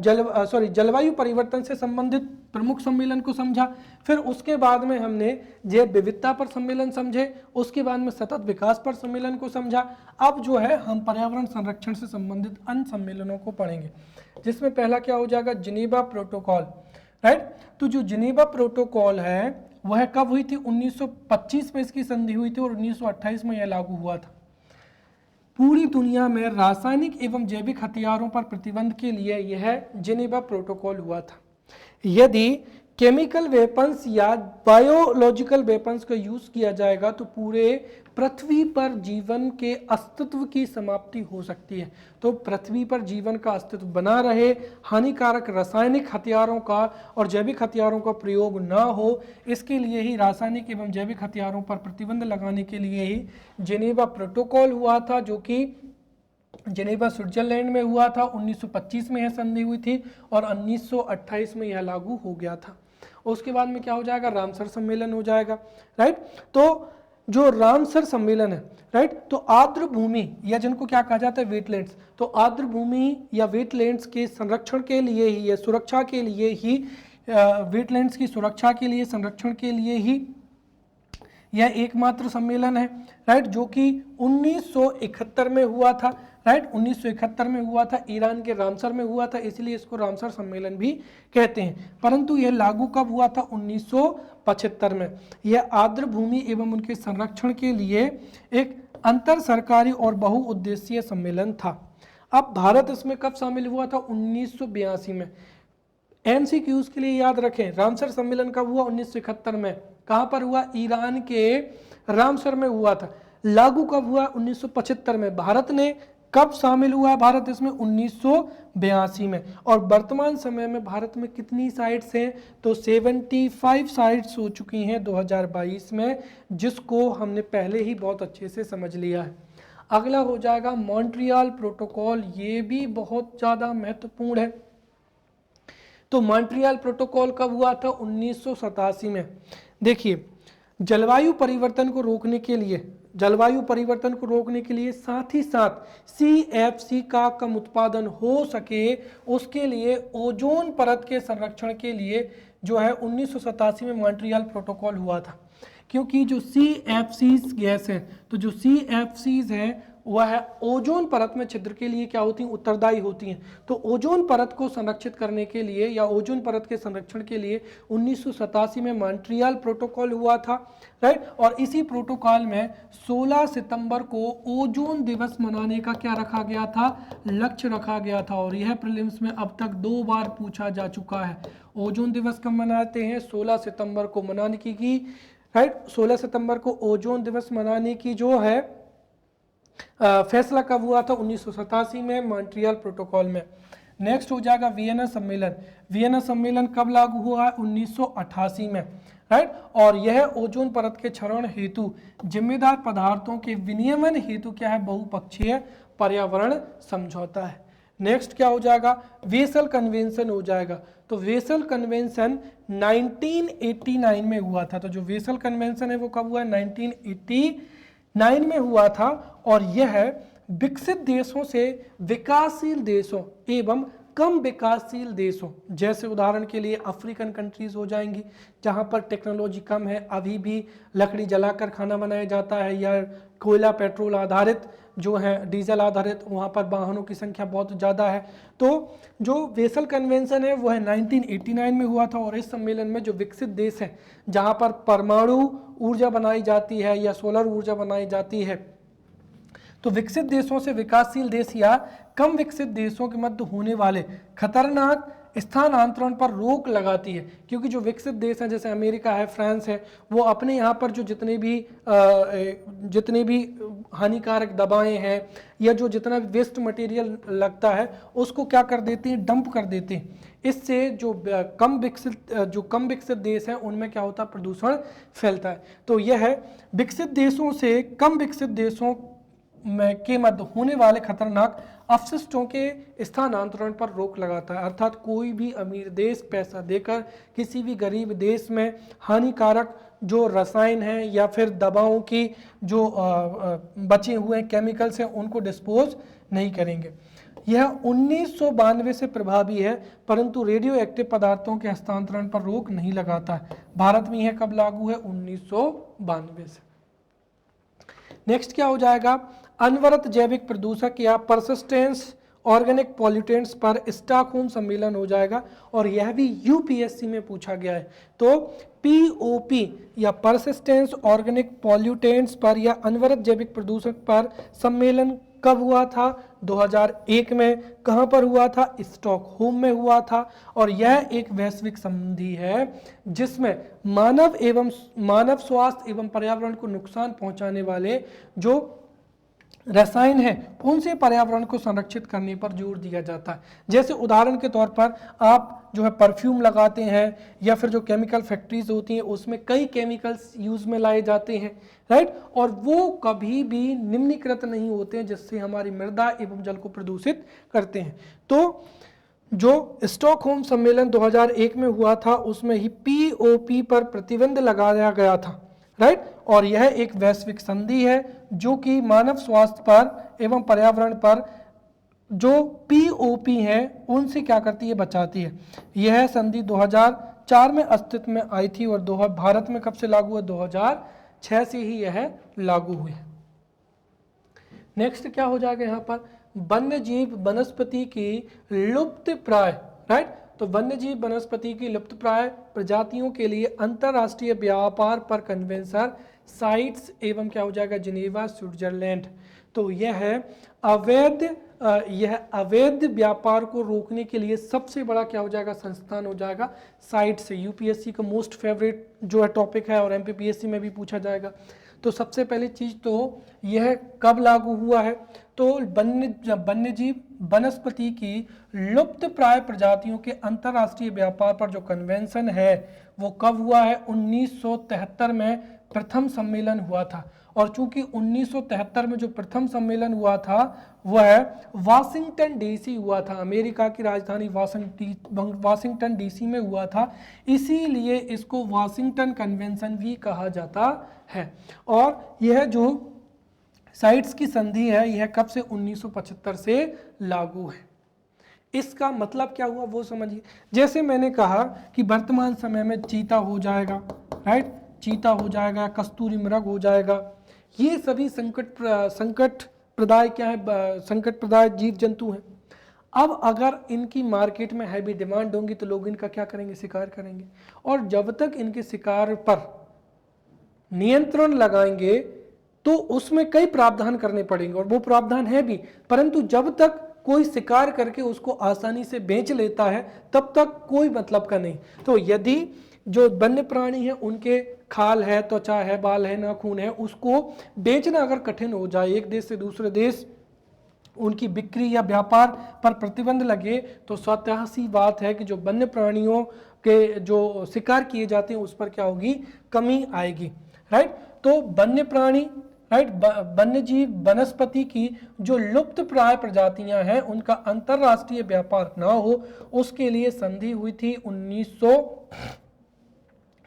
जलवायु परिवर्तन से संबंधित प्रमुख सम्मेलन को समझा। फिर उसके बाद में हमने जैव विविधता पर सम्मेलन समझे, उसके बाद में सतत विकास पर सम्मेलन को समझा। अब जो है हम पर्यावरण संरक्षण से संबंधित अन्य सम्मेलनों को पढ़ेंगे, जिसमें पहला क्या हो जाएगा? Geneva protocol, right. तो जो जिनेवा प्रोटोकॉल है वह कब हुई थी? 1925 में इसकी संधि हुई थी और 1928 में यह लागू हुआ था। पूरी दुनिया में रासायनिक एवं जैविक हथियारों पर प्रतिबंध के लिए यह जिनेवा प्रोटोकॉल हुआ था। यदि केमिकल वेपन्स या बायोलॉजिकल वेपन्स का यूज किया जाएगा तो पूरे पृथ्वी पर जीवन के अस्तित्व की समाप्ति हो सकती है। तो पृथ्वी पर जीवन का अस्तित्व बना रहे, हानिकारक रासायनिक हथियारों का और जैविक हथियारों का प्रयोग ना हो, इसके लिए ही रासायनिक एवं जैविक हथियारों पर प्रतिबंध लगाने के लिए ही जिनेवा प्रोटोकॉल हुआ था, जो कि जिनेवा स्विट्जरलैंड में हुआ था। 1925 में यह संधि हुई थी और 1928 में यह लागू हो गया था। उसके बाद में क्या हो जाएगा? रामसर सम्मेलन हो जाएगा, राइट। तो जो रामसर सम्मेलन है, राइट, तो आर्द्र भूमि या जिनको क्या कहा जाता है? वेटलैंड्स। तो आर्द्र भूमि या वेटलैंड्स के संरक्षण के लिए ही या सुरक्षा के लिए ही, वेटलैंड्स की सुरक्षा के लिए, संरक्षण के लिए ही यह एकमात्र सम्मेलन है, राइट, जो कि 1971 में हुआ था, राइट। 1971 में हुआ था, ईरान के रामसर में हुआ था, इसलिए इसको रामसर सम्मेलन भी कहते हैं। परंतु यह लागू कब हुआ था? 1975 में। यह आर्द्र भूमि एवं उनके संरक्षण के लिए एक अंतर सरकारी और बहुउद्देशीय सम्मेलन था। अब भारत इसमें कब शामिल हुआ था? 1982 में। एमसीक्यूज के लिए याद रखें, रामसर सम्मेलन कब हुआ? 1971 में। कहां पर हुआ? ईरान के रामसर में हुआ था। लागू कब हुआ? 1975 में। भारत ने कब शामिल हुआ? भारत इसमें 1982 में। और वर्तमान समय में भारत में कितनी साइट्स हैं? तो 75 साइट्स हो चुकी हैं 2022 में, जिसको हमने पहले ही बहुत अच्छे से समझ लिया है। अगला हो जाएगा मॉन्ट्रियल प्रोटोकॉल। ये भी बहुत ज़्यादा महत्वपूर्ण है। तो मॉन्ट्रियल प्रोटोकॉल कब हुआ था? 1987 में। देखिए, जलवायु परिवर्तन को रोकने के लिए साथ ही साथ CFC का कम उत्पादन हो सके, उसके लिए ओजोन परत के संरक्षण के लिए जो है 1987 में मॉन्ट्रियल प्रोटोकॉल हुआ था। क्योंकि जो CFCs गैस है, तो जो CFCs है वह ओजोन परत में छिद्र के लिए क्या होती हैं? उत्तरदायी होती हैं। तो ओजोन परत को संरक्षित करने के लिए या ओजोन परत के संरक्षण के लिए 1987 में मॉन्ट्रियल प्रोटोकॉल हुआ था, राइट। और इसी प्रोटोकॉल में 16 सितंबर को ओजोन दिवस मनाने का क्या रखा गया था? लक्ष्य रखा गया था। और यह प्रीलिम्स में अब तक 2 बार पूछा जा चुका है। ओजोन दिवस कब मनाते हैं? 16 सितंबर को मनाने की, राइट। 16 सितंबर को ओजोन दिवस मनाने की जो है फैसला कब हुआ था? 1987 में मॉन्ट्रियल प्रोटोकॉल में। नेक्स्ट हो जाएगा वियना सम्मेलन। वियना सम्मेलन कब लागू हुआ? 1988 में, राइट। और यह ओजोन परत के क्षरण हेतु जिम्मेदार पदार्थों के विनियमन हेतु क्या है? बहुपक्षीय पर्यावरण समझौता है। नेक्स्ट क्या हो जाएगा? वेसल कन्वेंशन हो जाएगा। तो वेसल कन्वेंशन 1989 में हुआ था। तो जो वेसल कन्वेंशन है वो कब हुआ? 1989 में हुआ था। और यह विकसित देशों से विकासशील देशों एवं कम विकासशील देशों, जैसे उदाहरण के लिए अफ्रीकन कंट्रीज हो जाएंगी जहां पर टेक्नोलॉजी कम है, अभी भी लकड़ी जलाकर खाना बनाया जाता है या कोयला पेट्रोल आधारित जो है डीजल आधारित, वहाँ पर वाहनों की संख्या बहुत ज़्यादा है। तो जो वेसल कन्वेंशन है वो है 1989 में हुआ था, और इस सम्मेलन में जो विकसित देश हैं जहाँ पर परमाणु ऊर्जा बनाई जाती है या सोलर ऊर्जा बनाई जाती है, तो विकसित देशों से विकासशील देश या कम विकसित देशों के मध्य होने वाले खतरनाक स्थानांतरण पर रोक लगाती है। क्योंकि जो विकसित देश हैं जैसे अमेरिका है, फ्रांस है, वो अपने यहाँ पर जो जितने भी हानिकारक दवाएं हैं या जो जितना भी वेस्ट मटेरियल लगता है उसको क्या कर देते हैं, डंप कर देते हैं। इससे जो कम विकसित देश हैं उनमें क्या होता है, प्रदूषण फैलता है। तो यह है विकसित देशों से कम विकसित देशों के मध्य होने वाले खतरनाक अपशिष्टों के स्थानांतरण पर रोक लगाता है। अर्थात कोई भी अमीर देश पैसा देकर किसी भी गरीब देश में हानिकारक जो रसायन हैं या फिर दवाओं की जो बचे हुए केमिकल्स हैं उनको डिस्पोज नहीं करेंगे। यह 1992 से प्रभावी है, परंतु रेडियो एक्टिव पदार्थों के हस्तांतरण पर रोक नहीं लगाता है। भारत में यह कब लागू है, 1992 से। नेक्स्ट क्या हो जाएगा, अनवरत जैविक प्रदूषक या परसिस्टेंस ऑर्गेनिक पॉल्यूटेंट्स पर स्टॉकहोम सम्मेलन हो जाएगा, और यह भी यूपीएससी में पूछा गया है। तो पीओपी या परसिस्टेंस ऑर्गेनिक पॉल्यूटेंट्स पर या अनवरत जैविक प्रदूषक पर सम्मेलन कब हुआ था, 2001 में। कहाँ पर हुआ था, स्टॉकहोम में हुआ था। और यह एक वैश्विक संधि है जिसमें मानव स्वास्थ्य एवं पर्यावरण को नुकसान पहुंचाने वाले जो रसायन है उनसे पर्यावरण को संरक्षित करने पर जोर दिया जाता है। जैसे उदाहरण के तौर पर आप जो है परफ्यूम लगाते हैं या फिर जो केमिकल फैक्ट्रीज होती हैं उसमें कई केमिकल्स यूज में लाए जाते हैं, राइट, और वो कभी भी निम्नीकृत नहीं होते हैं जिससे हमारी मृदा एवं जल को प्रदूषित करते हैं। तो जो स्टॉकहोम सम्मेलन 2001 में हुआ था उसमें ही पीओपी पर प्रतिबंध लगाया गया था, राइट, और यह एक वैश्विक संधि है जो कि मानव स्वास्थ्य पर एवं पर्यावरण पर जो पीओपी है उनसे क्या करती है, बचाती है। यह संधि 2004 में अस्तित्व में आई थी और भारत में कब से लागू हुआ, 2006 से ही यह लागू हुई। नेक्स्ट क्या हो जाएगा यहाँ पर, वन्य जीव वनस्पति की लुप्त प्राय, राइट, तो वन्यजीव वनस्पति की लुप्तप्राय प्रजातियों के लिए अंतरराष्ट्रीय व्यापार पर कन्वेंशन साइट्स एवं क्या हो जाएगा, जिनेवा स्विट्जरलैंड। तो यह अवैध व्यापार को रोकने के लिए सबसे बड़ा क्या हो जाएगा, संस्थान हो जाएगा साइट से। यूपीएससी का मोस्ट फेवरेट जो है टॉपिक है और एमपीपीएससी में भी पूछा जाएगा। तो सबसे पहली चीज तो यह कब लागू हुआ है, तो वन्यजीव वनस्पति की लुप्त प्राय प्रजातियों के अंतरराष्ट्रीय व्यापार पर जो कन्वेंशन है वो कब हुआ है, 1973 में प्रथम सम्मेलन हुआ था। और चूंकि 1973 में जो प्रथम सम्मेलन हुआ था वह वाशिंगटन डीसी हुआ था, अमेरिका की राजधानी वाशिंगटन डीसी में हुआ था, इसीलिए इसको वाशिंगटन कन्वेंशन भी कहा जाता है। और यह जो साइट्स की संधि है यह कब से, 1975 से लागू है। इसका मतलब क्या हुआ वो समझिए। जैसे मैंने कहा कि वर्तमान समय में चीता हो जाएगा, राइट, चीता हो जाएगा, कस्तूरी मृग हो जाएगा, ये सभी संकट प्रदाय क्या है, संकट प्रदाय जीव जंतु हैं। अब अगर इनकी मार्केट में हैवी डिमांड होंगी तो लोग इनका क्या करेंगे, शिकार करेंगे, और जब तक इनके शिकार पर नियंत्रण लगाएंगे तो उसमें कई प्रावधान करने पड़ेंगे, और वो प्रावधान है भी, परंतु जब तक कोई शिकार करके उसको आसानी से बेच लेता है तब तक कोई मतलब का नहीं। तो यदि जो वन्य प्राणी है उनके खाल है, त्वचा है, बाल है, नाखून है, उसको बेचना अगर कठिन हो जाए, एक देश से दूसरे देश उनकी बिक्री या व्यापार पर प्रतिबंध लगे, तो स्वतः सी बात है कि जो वन्य प्राणियों के जो शिकार किए जाते हैं उस पर क्या होगी, कमी आएगी, राइट। तो वन्य प्राणी, राइट, वन्यजीव वनस्पति की जो लुप्त प्राय प्रजातियां हैं उनका अंतरराष्ट्रीय व्यापार ना हो उसके लिए संधि हुई थी।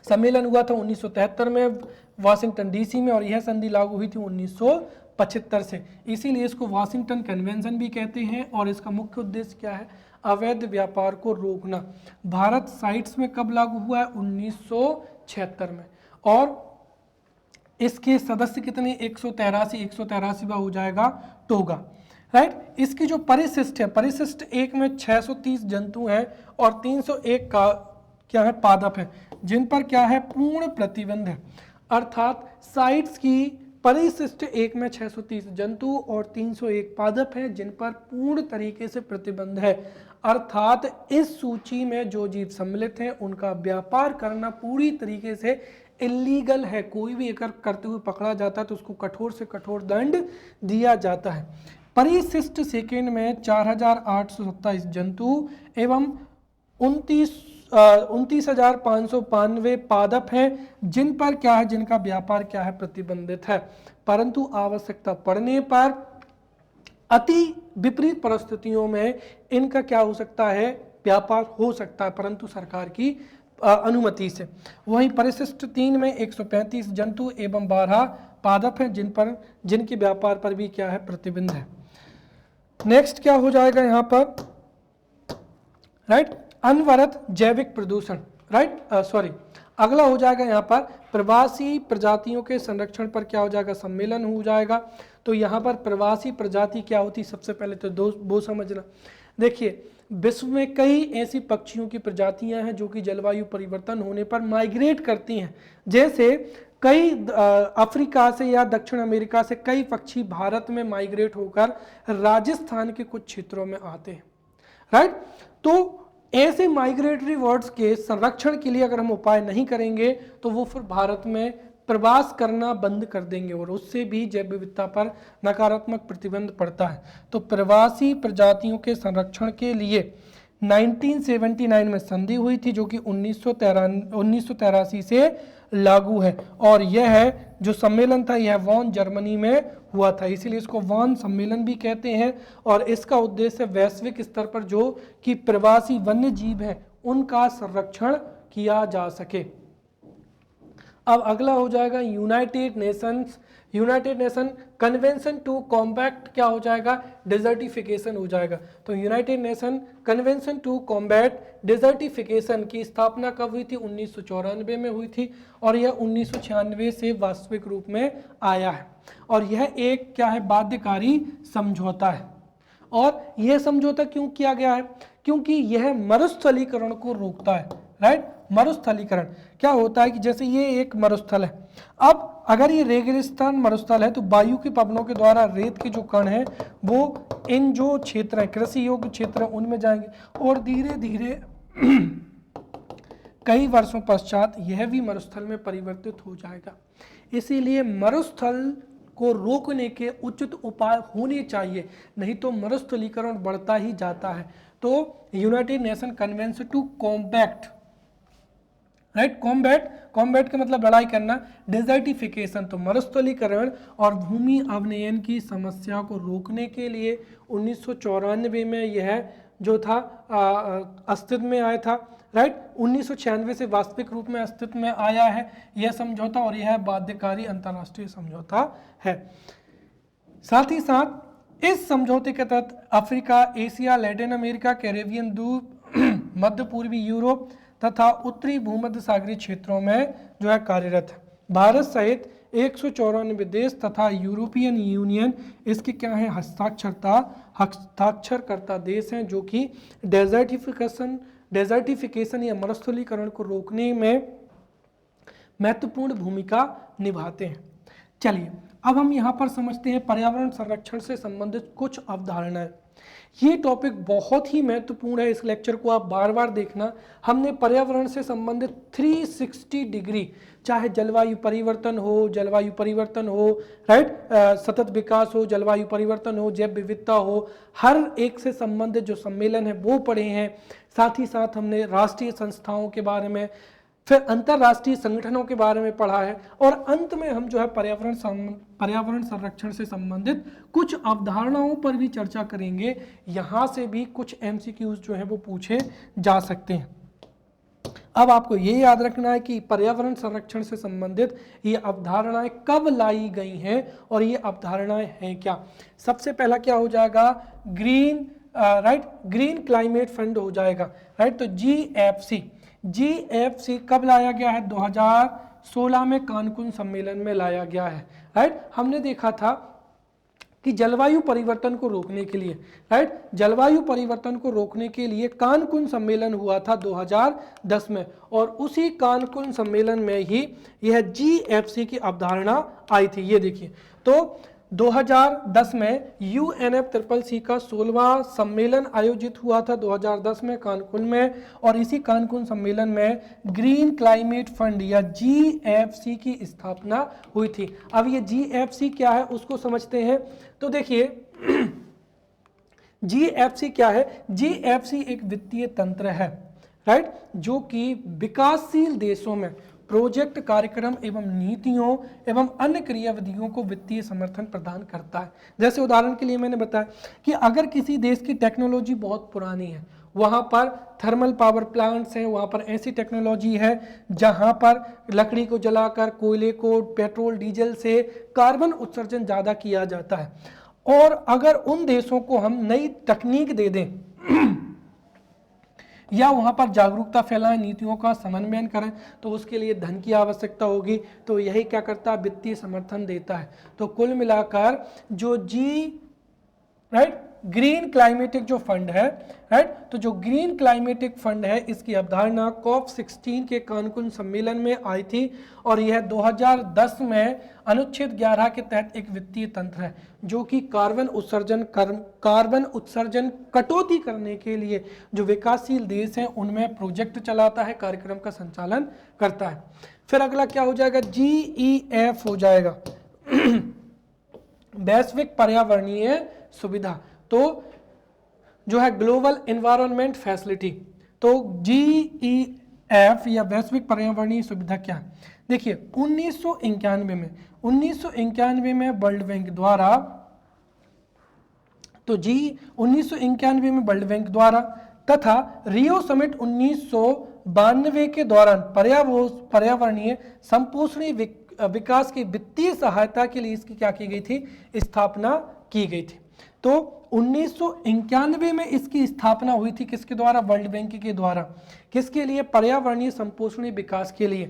सम्मेलन हुआ था 1973 में वाशिंगटन डीसी में, और यह संधि लागू हुई थी 1975 से, इसीलिए इसको वाशिंगटन कन्वेंशन भी कहते हैं। और इसका मुख्य उद्देश्य क्या है, अवैध व्यापार को रोकना। भारत साइट्स में कब लागू हुआ है? 1976 में। और इसके सदस्य कितने? 183 हो जाएगा टोगा, राइट। इसकी जो परिशिष्ट है, परिशिष्ट एक में 630 जंतु हैं और 301 का क्या है? पादप है, जिन पर क्या है? पूर्ण प्रतिबंध है। अर्थात साइट्स की परिशिष्ट एक में 630 जंतु और 301 पादप हैं, जिन पर पूर्ण तरीके से प्रतिबंध है। अर्थात इस सूची में जो जीव सम्मिलित हैं उनका व्यापार करना पूरी तरीके से इलीगल है। कोई भी अगर करते हुए पकड़ा जाता है तो उसको कठोर से कठोर दंड दिया जाता है। परिशिष्ट सेकेंड में 4827 जंतु एवं 29,592 पादप हैं, जिन पर क्या है? जिनका व्यापार क्या है? प्रतिबंधित है। परंतु आवश्यकता पड़ने पर अति विपरीत परिस्थितियों में इनका क्या हो सकता है? व्यापार हो सकता है, परंतु सरकार की अनुमति से। वहीं परिशिष्ट 3 में 135 जंतु एवं 12 पादप हैं, जिनके व्यापार पर भी क्या है? प्रतिबंध है। नेक्स्ट क्या हो जाएगा यहाँ पर? राइट, अनवरत जैविक प्रदूषण, राइट, सॉरी, अगला हो जाएगा यहाँ पर प्रवासी प्रजातियों के संरक्षण पर क्या हो जाएगा? सम्मेलन हो जाएगा। तो यहाँ पर प्रवासी प्रजाति क्या होती? सबसे पहले तो वो समझना। देखिए, विश्व में कई ऐसी पक्षियों की प्रजातियां हैं जो कि जलवायु परिवर्तन होने पर माइग्रेट करती हैं। जैसे कई अफ्रीका से या दक्षिण अमेरिका से कई पक्षी भारत में माइग्रेट होकर राजस्थान के कुछ क्षेत्रों में आते हैं, राइट। तो ऐसे माइग्रेटरी बर्ड्स के संरक्षण के लिए अगर हम उपाय नहीं करेंगे तो वो फिर भारत में प्रवास करना बंद कर देंगे और उससे भी जैव विविधता पर नकारात्मक प्रतिबंध पड़ता है। तो प्रवासी प्रजातियों के संरक्षण के लिए 1979 में संधि हुई थी, जो कि 1983 से लागू है। और यह है जो सम्मेलन था, यह वॉन जर्मनी में हुआ था, इसीलिए इसको वॉन सम्मेलन भी कहते हैं। और इसका उद्देश्य वैश्विक स्तर पर जो कि प्रवासी वन्य जीव हैं उनका संरक्षण किया जा सके। अब अगला हो जाएगा United Nation convention to combat क्या हो जाएगा? डिजर्टिफिकेशन हो जाएगा। तो United Nation convention to combat desertification की स्थापना कब हुई थी? 1994 में हुई थी और यह 1996 से वास्तविक रूप में आया है। और यह एक क्या है? बाध्यकारी समझौता है। और यह समझौता क्यों किया गया है? क्योंकि यह मरुस्थलीकरण को रोकता है, राइट। मरुस्थलीकरण क्या होता है कि जैसे ये एक मरुस्थल है, अब अगर ये रेगिस्तान मरुस्थल है तो वायु के पवनों के द्वारा रेत के जो कण हैं वो इन जो क्षेत्र हैं, कृषि योग्य क्षेत्र हैं, उनमें जाएंगे और धीरे धीरे कई वर्षों पश्चात यह भी मरुस्थल में परिवर्तित हो जाएगा। इसीलिए मरुस्थल को रोकने के उचित उपाय होने चाहिए, नहीं तो मरुस्थलीकरण बढ़ता ही जाता है। तो United Nation convention to combat, right, combat का मतलब लड़ाई करना, डिजर्टिफिकेशन तो मरुस्थलीकरण और भूमि अवनयन की समस्या को रोकने के लिए 1994 में यह जो था अस्तित्व में आया था, राइट। 1996 से वास्तविक रूप में अस्तित्व में आया है यह समझौता और यह बाध्यकारी अंतर्राष्ट्रीय समझौता है। साथ ही साथ इस समझौते के तहत Africa, Asia, Latin America, Caribbean द्वीप, मध्य पूर्वी यूरोप तथा उत्तरी भूमध्य सागरीय क्षेत्रों में जो है कार्यरत है। भारत सहित 194 देश तथा यूरोपियन यूनियन इसके क्या है? हस्ताक्षरकर्ता देश हैं, जो कि डेजर्टिफिकेशन या मरुस्थलीकरण को रोकने में महत्वपूर्ण भूमिका निभाते हैं। चलिए अब हम यहाँ पर समझते हैं पर्यावरण संरक्षण से संबंधित कुछ अवधारणाएं। ये टॉपिक बहुत ही महत्वपूर्ण है, इस लेक्चर को आप बार बार देखना। हमने पर्यावरण से संबंधित 360 डिग्री, चाहे जलवायु परिवर्तन हो, राइट, सतत विकास हो, जलवायु परिवर्तन हो, जैव विविधता हो, हर एक से संबंधित जो सम्मेलन है वो पढ़े हैं। साथ ही साथ हमने राष्ट्रीय संस्थाओं के बारे में, फिर अंतरराष्ट्रीय संगठनों के बारे में पढ़ा है और अंत में हम जो है पर्यावरण संरक्षण से संबंधित कुछ अवधारणाओं पर भी चर्चा करेंगे। यहाँ से भी कुछ MCQs जो है वो पूछे जा सकते हैं। अब आपको ये याद रखना है कि पर्यावरण संरक्षण से संबंधित ये अवधारणाएं कब लाई गई हैं और ये अवधारणाएं हैं क्या। सबसे पहला क्या हो जाएगा? Green right green climate fund हो जाएगा, राइट। तो जीएफसी कब लाया गया है? 2016 में कानकुन सम्मेलन में लाया गया है, राइट। हमने देखा था कि जलवायु परिवर्तन को रोकने के लिए, राइट, जलवायु परिवर्तन को रोकने के लिए कानकुन सम्मेलन हुआ था 2010 में, और उसी कानकुन सम्मेलन में ही यह जीएफसी की अवधारणा आई थी। ये देखिए, तो 2010 में UNFCCC का 16वां सम्मेलन आयोजित हुआ था 2010 में कानकुन में, और इसी कानकुन सम्मेलन में ग्रीन क्लाइमेट फंड या GFC की स्थापना हुई थी। अब ये GFC क्या है उसको समझते हैं। तो देखिए GFC क्या है? GFC एक वित्तीय तंत्र है, राइट, जो कि विकासशील देशों में प्रोजेक्ट, कार्यक्रम एवं नीतियों एवं अन्य क्रियाविधियों को वित्तीय समर्थन प्रदान करता है। जैसे उदाहरण के लिए मैंने बताया कि अगर किसी देश की टेक्नोलॉजी बहुत पुरानी है, वहाँ पर थर्मल पावर प्लांट्स हैं, वहाँ पर ऐसी टेक्नोलॉजी है जहाँ पर लकड़ी को जलाकर, कोयले को पेट्रोल डीजल से कार्बन उत्सर्जन ज़्यादा किया जाता है, और अगर उन देशों को हम नई तकनीक दे दें या वहाँ पर जागरूकता फैलाएं, नीतियों का समन्वयन करें, तो उसके लिए धन की आवश्यकता होगी। तो यही क्या करता है? वित्तीय समर्थन देता है। तो कुल मिलाकर जो ग्रीन क्लाइमेटिक जो फंड है, राइट, तो जो ग्रीन क्लाइमेटिक फंड है इसकी अवधारणा COP16 के कानकुन सम्मेलन में आई थी, और यह 2010 में अनुच्छेद 11 के तहत एक वित्तीय तंत्र है जो कि कार्बन उत्सर्जन कटौती करने के लिए जो विकासशील देश हैं उनमें प्रोजेक्ट चलाता है, कार्यक्रम का संचालन करता है। फिर अगला क्या हो जाएगा? GEF हो जाएगा वैश्विक पर्यावरणीय सुविधा। तो जो है ग्लोबल एनवायरनमेंट फैसिलिटी। तो GEF या वैश्विक पर्यावरणीय सुविधा क्या है? देखिए 1991 में वर्ल्ड बैंक द्वारा, तो 1991 में वर्ल्ड बैंक द्वारा तथा रियो समिट 1992 के दौरान पर्यावरणीय संपोषणीय विकास की वित्तीय सहायता के लिए इसकी क्या की गई थी? स्थापना की गई थी। तो 1991 में इसकी स्थापना हुई थी किसके द्वारा? वर्ल्ड बैंक के द्वारा। किसके लिए? पर्यावरणीय संपोषणीय विकास के लिए,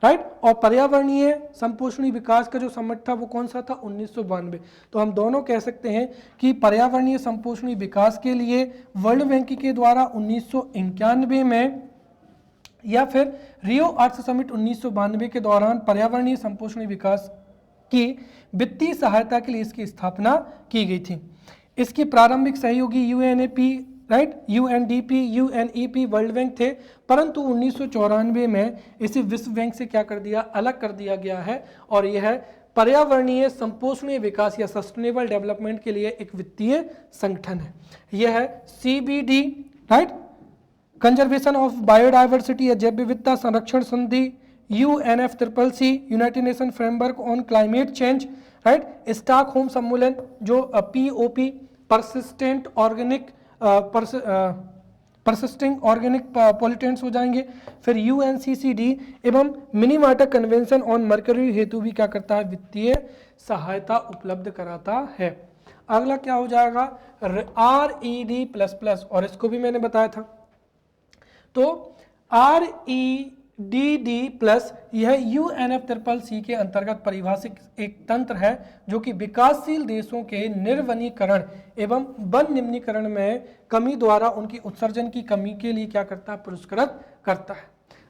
राइट। और पर्यावरणीय संपोषणीय विकास का जो समिट था वो कौन सा था? 1992। तो हम दोनों कह सकते हैं कि पर्यावरणीय संपोषणीय विकास के लिए वर्ल्ड बैंक के द्वारा 1991 में, या फिर रियो अर्थ समिट 1992 के दौरान पर्यावरणीय संपोषणीय विकास की वित्तीय सहायता के लिए इसकी स्थापना की गई थी। इसके प्रारंभिक सहयोगी UNEP, right, UNDP, UNEP, world bank थे, परंतु 1994 में इसे विश्व बैंक से क्या कर दिया? अलग कर दिया गया है, और यह पर्यावरणीय संपोषणीय विकास या सस्टेनेबल डेवलपमेंट के लिए एक वित्तीय संगठन है। यह है CBD, right, conservation of biodiversity या जैव विविधता संरक्षण संधि, UNFCCC, United nation framework on climate change, right, Stockholm सम्मेलन जो POP, परसिस्टिंग ऑर्गेनिक पॉल्यूटेंट्स हो जाएंगे। फिर UNCCD एवं मिनीमाटा कन्वेंशन ऑन मर्करी हेतु भी क्या करता है? वित्तीय सहायता उपलब्ध कराता है। अगला क्या हो जाएगा? RED++, और इसको भी मैंने बताया था। तो REDD+, यह UNFCCC के अंतर्गत परिभाषित एक तंत्र है जो कि विकासशील देशों के निर्वनीकरण एवं वन निम्नीकरण में कमी द्वारा उनकी उत्सर्जन की कमी के लिए क्या करता है? पुरस्कृत करता है,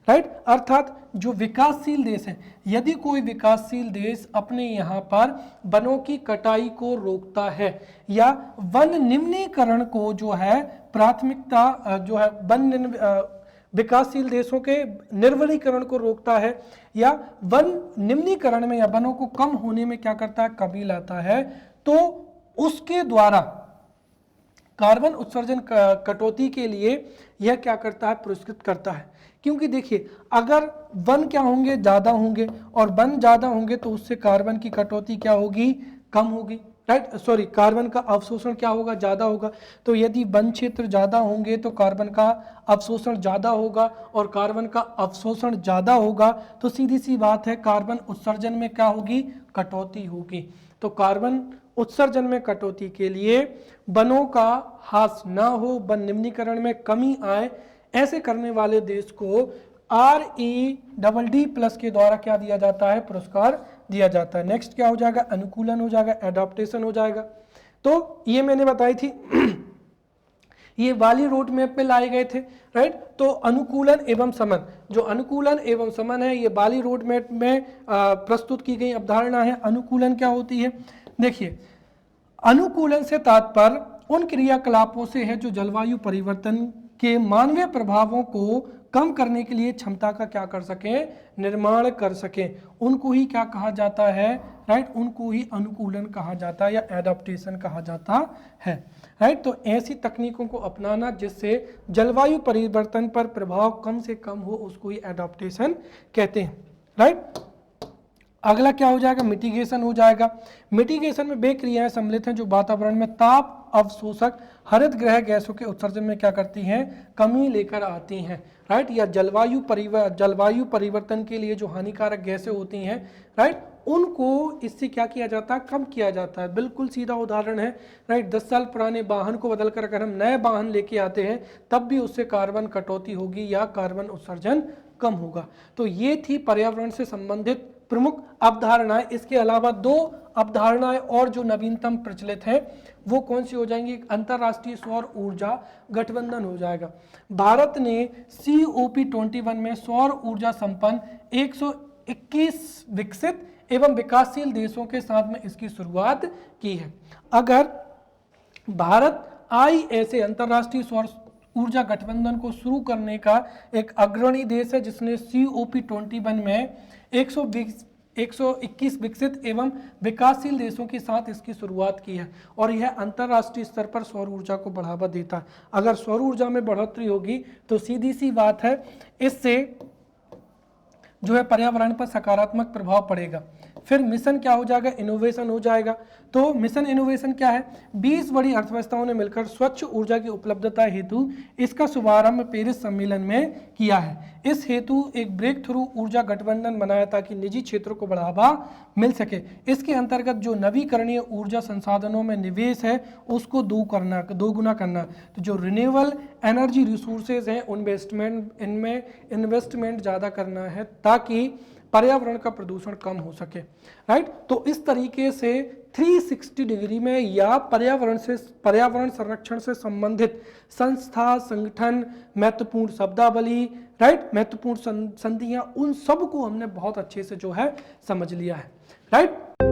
राइट। अर्थात जो विकासशील देश है, यदि कोई विकासशील देश अपने यहाँ पर वनों की कटाई को रोकता है या वन निम्नीकरण को जो है प्राथमिकता जो है विकासशील देशों के निर्वनीकरण को रोकता है, या वन निम्नीकरण में या वनों को कम होने में क्या करता है? कमी लाता है, तो उसके द्वारा कार्बन उत्सर्जन कटौती के लिए यह क्या करता है? पुरस्कृत करता है। क्योंकि देखिए अगर वन क्या होंगे? ज़्यादा होंगे, और वन ज़्यादा होंगे तो उससे कार्बन की कटौती क्या होगी? कम होगी, राइट, सॉरी, कार्बन का अवशोषण क्या होगा? ज़्यादा होगा। तो यदि वन क्षेत्र ज़्यादा होंगे तो कार्बन का अवशोषण ज़्यादा होगा, और कार्बन का अवशोषण ज़्यादा होगा तो सीधी सी बात है कार्बन उत्सर्जन में क्या होगी? कटौती होगी। तो कार्बन उत्सर्जन में कटौती के लिए, वनों का ह्रास ना हो, वन निम्नीकरण में कमी आए, ऐसे करने वाले देश को REDD+ के द्वारा क्या दिया जाता है, पुरस्कार दिया जाता है। नेक्स्ट क्या हो जाएगा, अनुकूलन हो जाएगा, एडॉप्टेशन हो जाएगा। तो ये मैंने बताई थी ये वाली रोड मैप में लाए गए थे, राइट। तो अनुकूलन एवं समन, जो अनुकूलन एवं समन है ये बाली रोड मैप में प्रस्तुत की गई अवधारणा है। अनुकूलन क्या होती है, देखिए अनुकूलन से तात्पर्य उन क्रियाकलापों से है जो जलवायु परिवर्तन के मानवीय प्रभावों को कम करने के लिए क्षमता का क्या कर सकें, निर्माण कर सकें, उनको ही क्या कहा जाता है, राइट, उनको ही अनुकूलन कहा जाता है या एडाप्टेशन कहा जाता है, राइट। तो ऐसी तकनीकों को अपनाना जिससे जलवायु परिवर्तन पर प्रभाव कम से कम हो उसको ही एडाप्टेशन कहते हैं, राइट। अगला क्या हो जाएगा, मिटिगेशन हो जाएगा। मिटिगेशन में वे क्रियाएं सम्मिलित हैं जो वातावरण में ताप अवशोषक हरित गृह गैसों के उत्सर्जन में क्या करती हैं, कमी लेकर आती हैं, राइट। या जलवायु परिवर्तन के लिए जो हानिकारक गैसें होती हैं, राइट, उनको इससे क्या किया जाता है, कम किया जाता है। बिल्कुल सीधा उदाहरण है, राइट, 10 साल पुराने वाहन को बदलकर अगर हम नए वाहन लेके आते हैं तब भी उससे कार्बन कटौती होगी या कार्बन उत्सर्जन कम होगा। तो ये थी पर्यावरण से संबंधित प्रमुख अवधारणाएं। इसके अलावा 2 अवधारणाएं और जो नवीनतम प्रचलित हैं वो कौन सी हो जाएंगी, अंतरराष्ट्रीय सौर ऊर्जा गठबंधन हो जाएगा। भारत ने COP21 में सौर ऊर्जा संपन्न 121 विकसित एवं विकासशील देशों के साथ में इसकी शुरुआत की है। अगर भारत ISA अंतरराष्ट्रीय सौर ऊर्जा गठबंधन को शुरू करने का एक अग्रणी देश है जिसने COP21 में 121 विकसित एवं विकासशील देशों के साथ इसकी शुरुआत की है और यह अंतर्राष्ट्रीय स्तर पर सौर ऊर्जा को बढ़ावा देता है। अगर सौर ऊर्जा में बढ़ोतरी होगी तो सीधी सी बात है इससे जो है पर्यावरण पर सकारात्मक प्रभाव पड़ेगा। फिर मिशन क्या हो जाएगा, इनोवेशन हो जाएगा। तो मिशन इनोवेशन क्या है, 20 बड़ी अर्थव्यवस्थाओं ने मिलकर स्वच्छ ऊर्जा की उपलब्धता हेतु इसका शुभारंभ पेरिस सम्मेलन में किया है। इस हेतु एक ब्रेक थ्रू ऊर्जा गठबंधन बनाया ताकि निजी क्षेत्रों को बढ़ावा मिल सके। इसके अंतर्गत जो नवीकरणीय ऊर्जा संसाधनों में निवेश है उसको दोगुना करना। तो जो रिन्यूएबल एनर्जी रिसोर्सेज हैं इनमें इन्वेस्टमेंट ज़्यादा करना है ताकि पर्यावरण का प्रदूषण कम हो सके, राइट। तो इस तरीके से 360 डिग्री में या पर्यावरण संरक्षण से संबंधित संस्था, संगठन, महत्वपूर्ण शब्दावली, राइट, महत्वपूर्ण संधियां, उन सब को हमने बहुत अच्छे से जो है समझ लिया है, राइट।